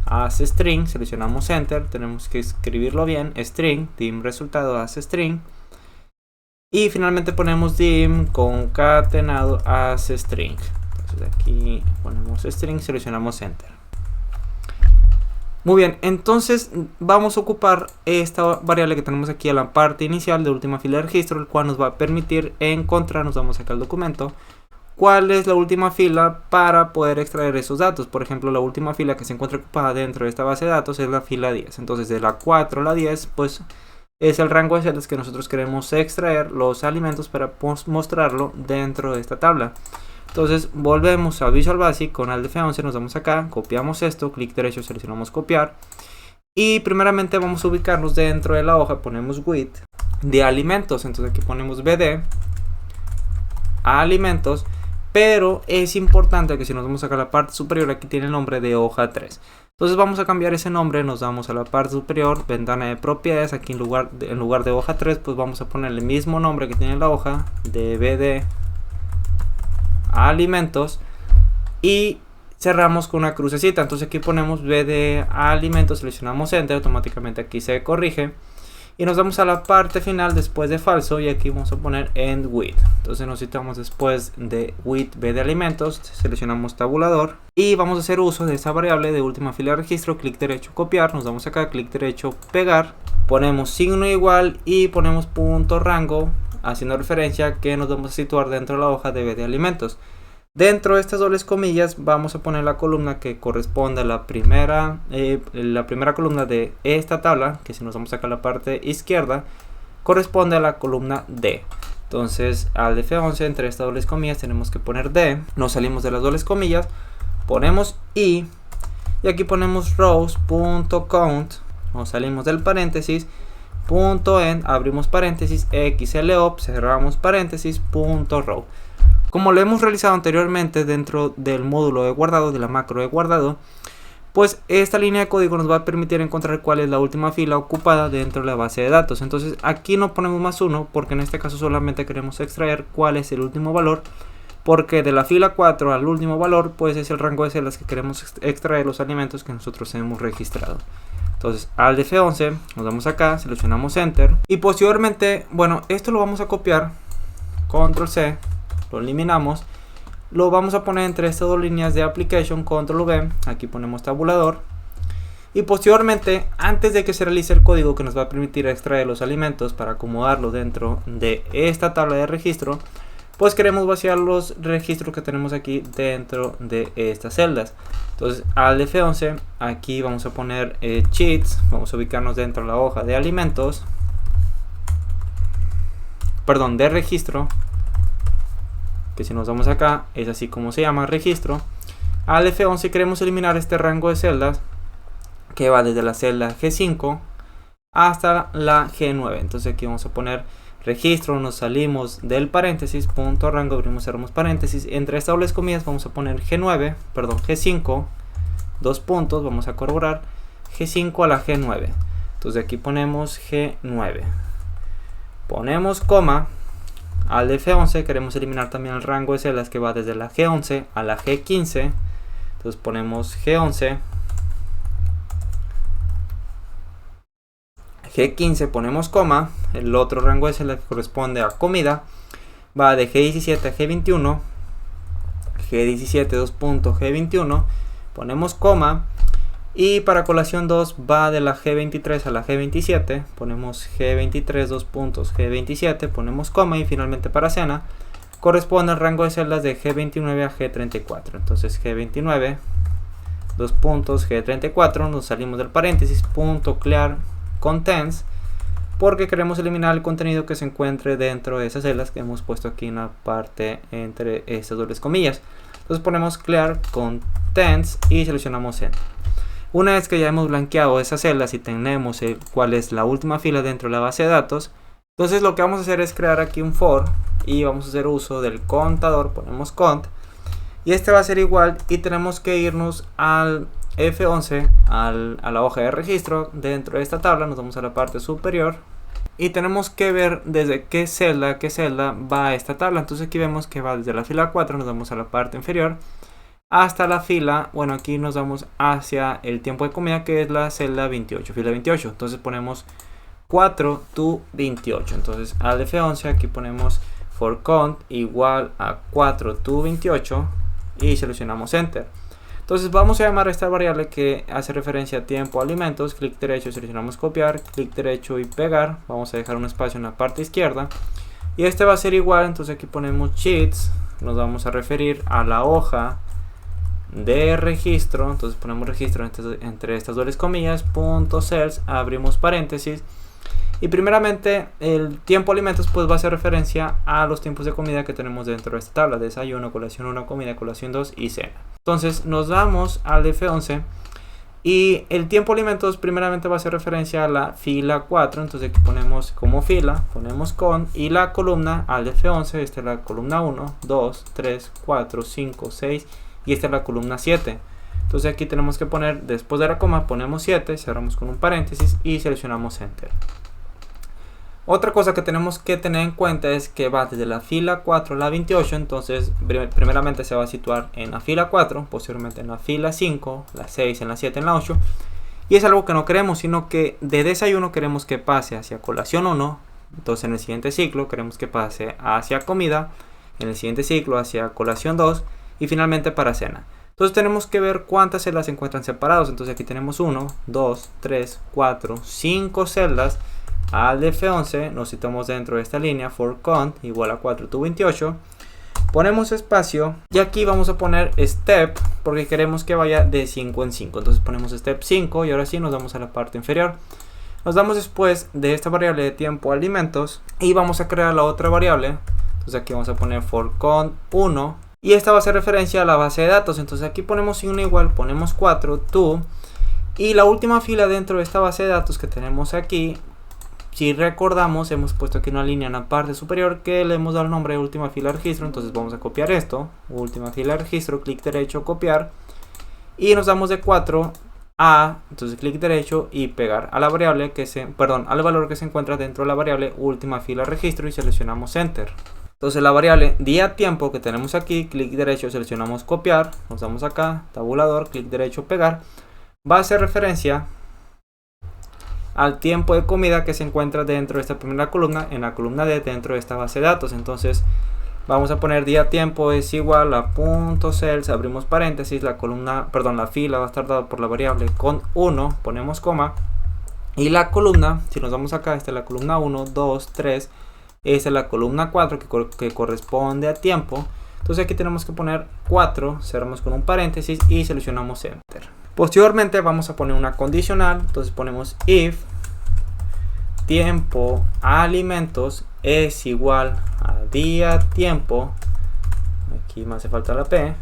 as string, seleccionamos enter, tenemos que escribirlo bien, string dim resultado as string, y finalmente ponemos dim concatenado as string. Entonces aquí ponemos string, seleccionamos enter. Muy bien, entonces vamos a ocupar esta variable que tenemos aquí a la parte inicial de última fila de registro, el cual nos va a permitir encontrar, nos vamos acá al documento, cuál es la última fila para poder extraer esos datos. Por ejemplo, la última fila que se encuentra ocupada dentro de esta base de datos es la fila 10. Entonces de la 4 a la 10 pues es el rango de celdas que nosotros queremos extraer los alimentos para mostrarlo dentro de esta tabla. Entonces volvemos a Visual Basic con Alt F11, nos damos acá, copiamos esto, clic derecho, seleccionamos copiar y primeramente vamos a ubicarnos dentro de la hoja, ponemos width de alimentos. Entonces aquí ponemos BD alimentos, pero es importante que si nos vamos acá a la parte superior, aquí tiene el nombre de hoja 3. Entonces vamos a cambiar ese nombre, nos damos a la parte superior, ventana de propiedades, aquí en lugar de hoja 3 pues vamos a poner el mismo nombre que tiene la hoja de BD alimentos y cerramos con una crucecita. Entonces aquí ponemos BD alimentos, seleccionamos enter, automáticamente aquí se corrige y nos vamos a la parte final después de falso y aquí vamos a poner end with. Entonces nos citamos después de with BD alimentos, seleccionamos tabulador y vamos a hacer uso de esta variable de última fila de registro, clic derecho copiar, nos damos acá, clic derecho pegar, ponemos signo igual y ponemos punto rango, haciendo referencia a que nos vamos a situar dentro de la hoja de BD alimentos. Dentro de estas dobles comillas vamos a poner la columna que corresponde a la primera columna de esta tabla, que si nos vamos acá a la parte izquierda corresponde a la columna D. Entonces al F11 entre estas dobles comillas tenemos que poner D, nos salimos de las dobles comillas, ponemos I y aquí ponemos rows.count, nos salimos del paréntesis, .end, abrimos paréntesis, xlop, cerramos paréntesis, .row. Como lo hemos realizado anteriormente dentro del módulo de guardado, de la macro de guardado, pues esta línea de código nos va a permitir encontrar cuál es la última fila ocupada dentro de la base de datos. Entonces aquí no ponemos +1 porque en este caso solamente queremos extraer cuál es el último valor, porque de la fila 4 al último valor pues es el rango de celdas que queremos extraer los alimentos que nosotros hemos registrado. Entonces al F11 nos damos acá, seleccionamos Enter y posteriormente, bueno, esto lo vamos a copiar, Control C, lo eliminamos, lo vamos a poner entre estas dos líneas de Application, Control V, aquí ponemos tabulador y posteriormente, antes de que se realice el código que nos va a permitir extraer los alimentos para acomodarlo dentro de esta tabla de registro, pues queremos vaciar los registros que tenemos aquí dentro de estas celdas. Entonces al F11 aquí vamos a poner sheets, vamos a ubicarnos dentro de la hoja de alimentos, perdón, de registro, que si nos vamos acá es así como se llama, registro. Al F11 queremos eliminar este rango de celdas que va desde la celda G5 hasta la G9. Entonces aquí vamos a poner registro, nos salimos del paréntesis, punto rango, abrimos, cerramos paréntesis, entre estas dobles comillas vamos a poner G5, dos puntos, vamos a corroborar G5 a la G9. Entonces aquí ponemos G9, ponemos coma. Al F11 queremos eliminar también el rango de celdas que va desde la G11 a la G15. Entonces ponemos G11, G15, ponemos coma. El otro rango de celdas que corresponde a comida va de G17 a G21. G17, dos puntos, G21, ponemos coma. Y para colación 2 va de la G23 a la G27, ponemos G23, dos puntos, G27, ponemos coma. Y finalmente para cena corresponde al rango de celdas de G29 a G34. Entonces G29, dos puntos, G34, nos salimos del paréntesis, punto clear contents, porque queremos eliminar el contenido que se encuentre dentro de esas celdas que hemos puesto aquí en la parte entre estas dobles comillas. Entonces ponemos clear contents y seleccionamos Enter. Una vez que ya hemos blanqueado esas celdas y tenemos cuál es la última fila dentro de la base de datos, entonces lo que vamos a hacer es crear aquí un for y vamos a hacer uso del contador, ponemos cont y este va a ser igual y tenemos que irnos al F11, a la hoja de registro. Dentro de esta tabla nos vamos a la parte superior y tenemos que ver desde qué celda va a esta tabla. Entonces aquí vemos que va desde la fila 4, nos vamos a la parte inferior hasta la fila, bueno, aquí nos vamos hacia el tiempo de comida, que es la celda 28, fila 28. Entonces ponemos 4 to 28. Entonces al F11 aquí ponemos for count igual a 4 to 28 y seleccionamos Enter. Entonces vamos a llamar a esta variable que hace referencia a tiempo alimentos, clic derecho, seleccionamos copiar, clic derecho y pegar. Vamos a dejar un espacio en la parte izquierda y este va a ser igual. Entonces aquí ponemos sheets, nos vamos a referir a la hoja de registro. Entonces ponemos registro entre estas dobles comillas, punto cells, abrimos paréntesis y primeramente el tiempo alimentos pues va a hacer referencia a los tiempos de comida que tenemos dentro de esta tabla: desayuno, colación 1, comida, colación 2 y cena. Entonces nos vamos al F11 y el tiempo alimentos primeramente va a hacer referencia a la fila 4. Entonces aquí ponemos como fila, ponemos con, y la columna al F11, esta es la columna 1, 2, 3, 4, 5, 6 y esta es la columna 7. Entonces aquí tenemos que poner, después de la coma ponemos 7, cerramos con un paréntesis y seleccionamos Enter. Otra cosa que tenemos que tener en cuenta es que va desde la fila 4 a la 28, entonces primeramente se va a situar en la fila 4, posteriormente en la fila 5, la 6, en la 7, en la 8. Y es algo que no queremos, sino que de desayuno queremos que pase hacia colación 1, entonces en el siguiente ciclo queremos que pase hacia comida, en el siguiente ciclo hacia colación 2 y finalmente para cena. Entonces tenemos que ver cuántas celdas se encuentran separados. Entonces aquí tenemos 1, 2, 3, 4, 5 celdas. Al F11 nos citamos dentro de esta línea for count igual a 4 to 28, ponemos espacio y aquí vamos a poner step porque queremos que vaya de 5 en 5. Entonces ponemos step 5 y ahora sí nos vamos a la parte inferior, Nos damos después de esta variable de tiempo alimentos y vamos a crear la otra variable. Entonces aquí vamos a poner for con 1 y esta va a hacer referencia a la base de datos. Entonces aquí ponemos signo igual, ponemos 4, to, y la última fila dentro de esta base de datos que tenemos aquí, si recordamos, hemos puesto aquí una línea en la parte superior que le hemos dado el nombre de última fila de registro. Entonces vamos a copiar esto, última fila de registro, clic derecho, copiar, y nos damos de 4 a, entonces clic derecho y pegar a la variable que se, al valor que se encuentra dentro de la variable última fila de registro y seleccionamos enter. Entonces la variable día tiempo que tenemos aquí, clic derecho, seleccionamos copiar, nos damos acá, tabulador, clic derecho, pegar, va a hacer referencia al tiempo de comida que se encuentra dentro de esta primera columna, en la columna D dentro de esta base de datos. Entonces vamos a poner día tiempo es igual a punto cells, abrimos paréntesis, la columna, la fila va a estar dada por la variable con 1, ponemos coma, y la columna, si nos vamos acá, esta es la columna 1, 2, 3, esta es la columna 4 que corresponde a tiempo. Entonces aquí tenemos que poner 4, cerramos con un paréntesis y seleccionamos enter. Posteriormente vamos a poner una condicional, entonces ponemos if tiempo alimentos es igual a día tiempo, aquí me hace falta la P,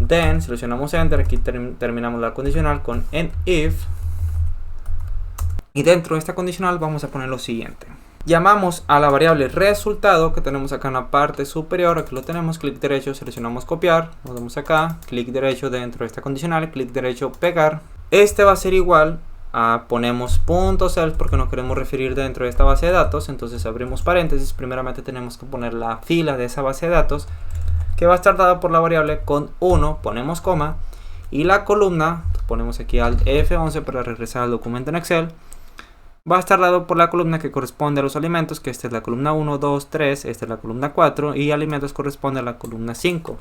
then seleccionamos enter, aquí terminamos la condicional con end if, y dentro de esta condicional vamos a poner lo siguiente. Llamamos a la variable resultado que tenemos acá en la parte superior, aquí lo tenemos, clic derecho, seleccionamos copiar, nos vamos acá, clic derecho dentro de esta condicional, clic derecho pegar. Este va a ser igual a, ponemos punto cells porque nos queremos referir dentro de esta base de datos, entonces abrimos paréntesis, primeramente tenemos que poner la fila de esa base de datos que va a estar dada por la variable con 1, ponemos coma, y la columna, ponemos aquí al F11 para regresar al documento en Excel, va a estar dado por la columna que corresponde a los alimentos, que esta es la columna 1, 2, 3, esta es la columna 4 y alimentos corresponde a la columna 5.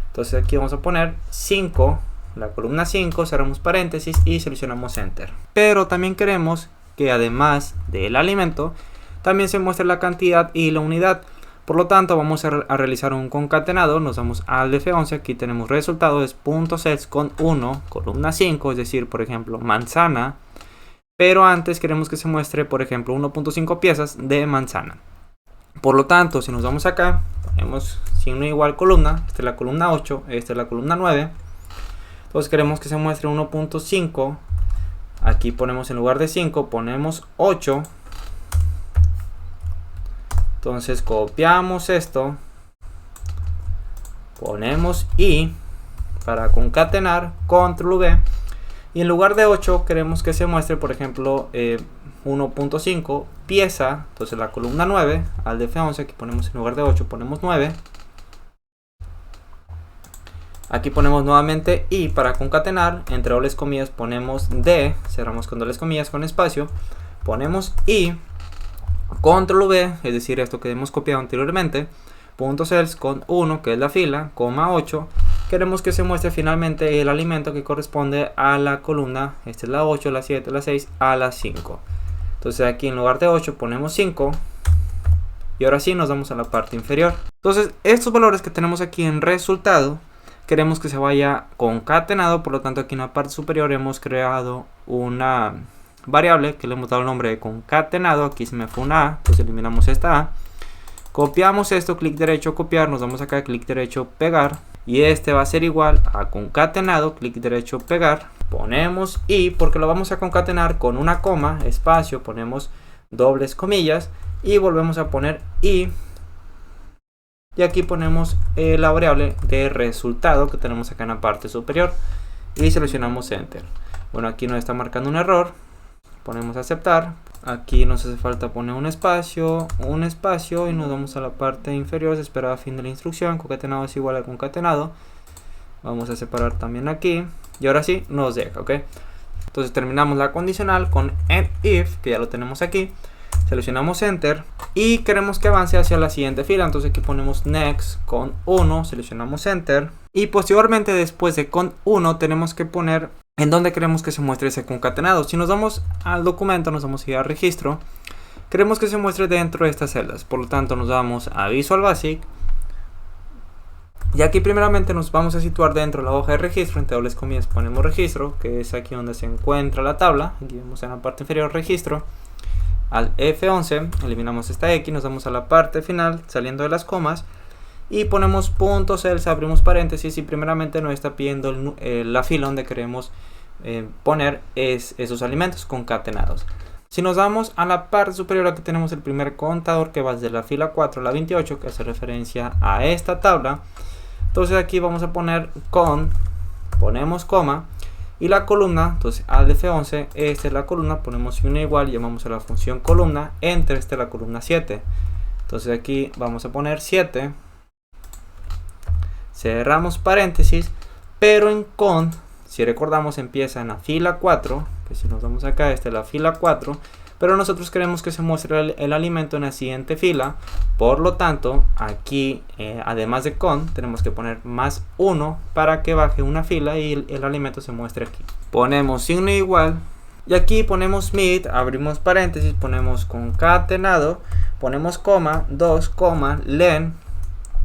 Entonces aquí vamos a poner 5, la columna 5, cerramos paréntesis y seleccionamos enter. Pero también queremos que además del alimento también se muestre la cantidad y la unidad. Por lo tanto vamos a realizar un concatenado, nos vamos al F11, aquí tenemos resultado es .sets con 1, columna 5, es decir, por ejemplo, manzana. Pero antes queremos que se muestre, por ejemplo, 1.5 piezas de manzana. Por lo tanto, si nos vamos acá, ponemos signo igual columna, esta es la columna 8, esta es la columna 9. Entonces queremos que se muestre 1.5, aquí ponemos en lugar de 5, ponemos 8. Entonces copiamos esto, ponemos I para concatenar, control V. Y en lugar de 8 queremos que se muestre, por ejemplo, 1.5 pieza. Entonces la columna 9 al F11, aquí ponemos en lugar de 8, ponemos 9. Aquí ponemos nuevamente I para concatenar, entre dobles comillas ponemos D, cerramos con dobles comillas con espacio, ponemos I, control V, es decir, esto que hemos copiado anteriormente, punto cells con 1, que es la fila, coma 8. Queremos que se muestre finalmente el alimento que corresponde a la columna, esta es la 8, la 7, la 6, a la 5. Entonces aquí en lugar de 8 ponemos 5. Y ahora sí nos vamos a la parte inferior. Entonces estos valores que tenemos aquí en resultado, queremos que se vaya concatenado. Por lo tanto aquí en la parte superior hemos creado una variable que le hemos dado el nombre de concatenado. Aquí se me fue una A, entonces eliminamos esta A. Copiamos esto, clic derecho, copiar, nos damos acá, clic derecho, pegar. Y este va a ser igual a concatenado, clic derecho, pegar. Ponemos I porque lo vamos a concatenar con una coma, espacio, ponemos dobles comillas. Y volvemos a poner I. Y aquí ponemos la variable de resultado que tenemos acá en la parte superior. Y seleccionamos Enter. Bueno, aquí nos está marcando un error. Ponemos aceptar. Aquí nos hace falta poner un espacio y nos vamos a la parte inferior. Se espera a fin de la instrucción. Concatenado es igual a concatenado. Vamos a separar también aquí. Y ahora sí nos deja, ¿ok? Entonces terminamos la condicional con end if, que ya lo tenemos aquí. Seleccionamos Enter y queremos que avance hacia la siguiente fila. Entonces aquí ponemos Next con 1, seleccionamos Enter. Y posteriormente después de con 1 tenemos que poner en dónde queremos que se muestre ese concatenado. Si nos vamos al documento, nos vamos a ir a registro. Queremos que se muestre dentro de estas celdas. Por lo tanto nos vamos a Visual Basic. Y aquí primeramente nos vamos a situar dentro de la hoja de registro. Entre dobles comillas ponemos registro, que es aquí donde se encuentra la tabla. Aquí vemos en la parte inferior registro. al F11, eliminamos esta X, nos vamos a la parte final saliendo de las comas y ponemos puntos cells, abrimos paréntesis y primeramente nos está pidiendo la fila donde queremos poner esos alimentos concatenados. Si nos vamos a la parte superior, aquí tenemos el primer contador que va desde la fila 4 a la 28, que hace referencia a esta tabla. Entonces aquí vamos a poner ponemos coma y la columna, entonces al F11, esta es la columna, ponemos signo igual, llamamos a la función columna, enter, esta es la columna 7. Entonces aquí vamos a poner 7, cerramos paréntesis, pero en cont, si recordamos, empieza en la fila 4, que si nos vamos acá, esta es la fila 4, pero nosotros queremos que se muestre el alimento en la siguiente fila. Por lo tanto, aquí, además de con, tenemos que poner más 1 para que baje una fila y el alimento se muestre aquí. Ponemos signo igual y aquí ponemos mid, abrimos paréntesis, ponemos concatenado, ponemos coma, 2, len,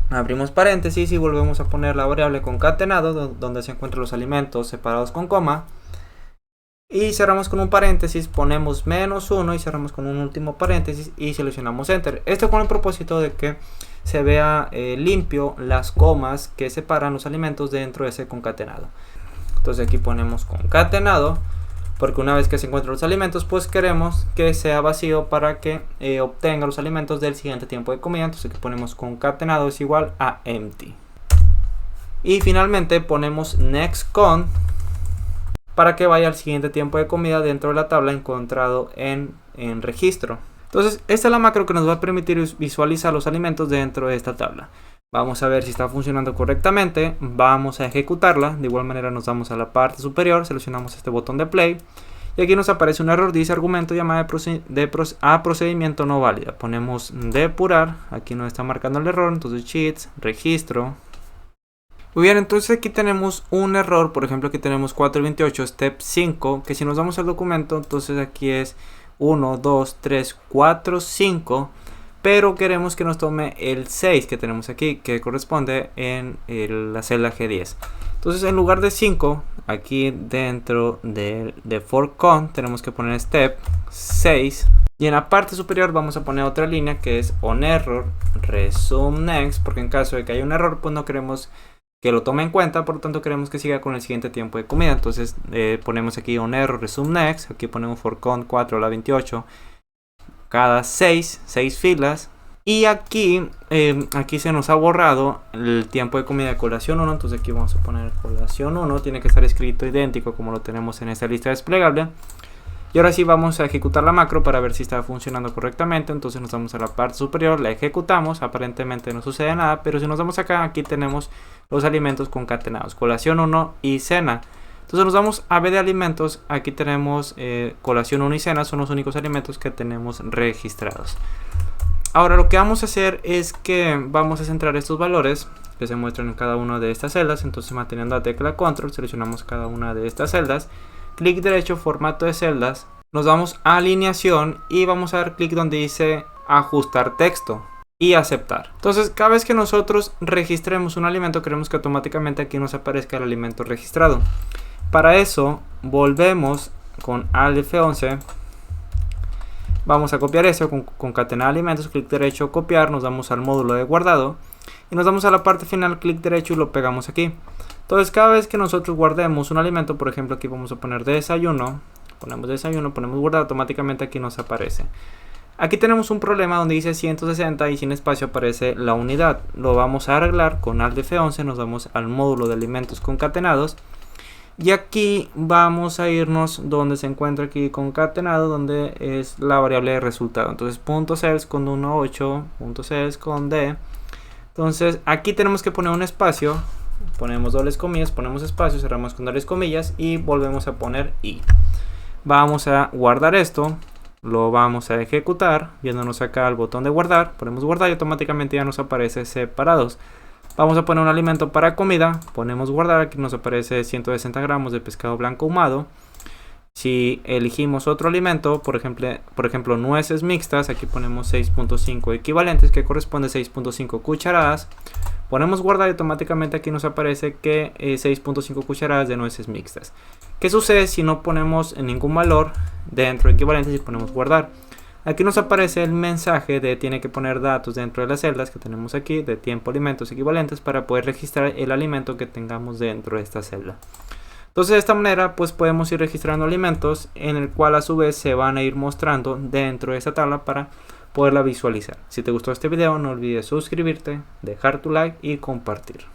abrimos paréntesis y volvemos a poner la variable concatenado donde se encuentran los alimentos separados con coma. Y cerramos con un paréntesis, ponemos menos 1 y cerramos con un último paréntesis y seleccionamos enter. Esto con el propósito de que se vea limpio las comas que separan los alimentos dentro de ese concatenado. Entonces aquí ponemos concatenado, porque una vez que se encuentran los alimentos, pues queremos que sea vacío para que obtenga los alimentos del siguiente tiempo de comida. Entonces aquí ponemos concatenado es igual a empty. Y finalmente ponemos next con, para que vaya al siguiente tiempo de comida dentro de la tabla encontrado en registro. Entonces esta es la macro que nos va a permitir visualizar los alimentos dentro de esta tabla. Vamos a ver si está funcionando correctamente, vamos a ejecutarla. De igual manera nos vamos a la parte superior, seleccionamos este botón de play y aquí nos aparece un error, dice argumento llamada a procedimiento no válida. Ponemos depurar, aquí nos está marcando el error, entonces cheats, registro. Muy bien, entonces aquí tenemos un error, por ejemplo aquí tenemos 428 step 5, que si nos damos al documento, entonces aquí es 1, 2, 3, 4, 5, pero queremos que nos tome el 6 que tenemos aquí, que corresponde en la celda G10. Entonces en lugar de 5, aquí dentro de for con tenemos que poner step 6. Y en la parte superior vamos a poner otra línea que es on error, resume next, porque en caso de que haya un error, pues no queremos que lo tome en cuenta, por lo tanto queremos que siga con el siguiente tiempo de comida. Entonces ponemos aquí on error, resume next, aquí ponemos for con 4 a la 28, cada 6 filas. Y aquí, aquí se nos ha borrado el tiempo de comida de colación 1, entonces aquí vamos a poner colación 1, tiene que estar escrito idéntico como lo tenemos en esta lista desplegable. Y ahora sí vamos a ejecutar la macro para ver si está funcionando correctamente. Entonces nos vamos a la parte superior, la ejecutamos, aparentemente no sucede nada, pero si nos vamos acá, aquí tenemos los alimentos concatenados, colación 1 y cena. Entonces nos vamos a B de alimentos, aquí tenemos colación 1 y cena, son los únicos alimentos que tenemos registrados. Ahora lo que vamos a hacer es que vamos a centrar estos valores que se muestran en cada una de estas celdas. Entonces manteniendo la tecla control, seleccionamos cada una de estas celdas. Clic derecho, formato de celdas, nos vamos a alineación y vamos a dar clic donde dice ajustar texto y aceptar. Entonces cada vez que nosotros registremos un alimento, queremos que automáticamente aquí nos aparezca el alimento registrado. Para eso volvemos con Alt F11, vamos a copiar eso, con concatenar alimentos, clic derecho, copiar, nos vamos al módulo de guardado y nos vamos a la parte final, clic derecho y lo pegamos aquí. Entonces cada vez que nosotros guardemos un alimento, por ejemplo aquí vamos a poner desayuno, ponemos guardar, automáticamente aquí nos aparece. Aquí tenemos un problema donde dice 160 y sin espacio aparece la unidad. Lo vamos a arreglar con Alt F11, nos vamos al módulo de alimentos concatenados. Y aquí vamos a irnos donde se encuentra aquí concatenado, donde es la variable de resultado. Entonces .cells con 1.8, .cells con D. Entonces aquí tenemos que poner un espacio. Ponemos dobles comillas, ponemos espacio, cerramos con dobles comillas y volvemos a poner i. Vamos a guardar esto, lo vamos a ejecutar, viéndonos acá al botón de guardar, ponemos guardar y automáticamente ya nos aparece separados. Vamos a poner un alimento para comida, ponemos guardar, aquí nos aparece 160 gramos de pescado blanco ahumado. Si elegimos otro alimento, por ejemplo nueces mixtas, aquí ponemos 6.5 equivalentes, que corresponde a 6.5 cucharadas. Ponemos guardar y automáticamente aquí nos aparece que 6.5 cucharadas de nueces mixtas. ¿Qué sucede si no ponemos ningún valor dentro de equivalentes y ponemos guardar? Aquí nos aparece el mensaje de tiene que poner datos dentro de las celdas que tenemos aquí de tiempo, alimentos equivalentes para poder registrar el alimento que tengamos dentro de esta celda. Entonces de esta manera pues podemos ir registrando alimentos en el cual a su vez se van a ir mostrando dentro de esta tabla para poderla visualizar. Si te gustó este video no olvides suscribirte, dejar tu like y compartir.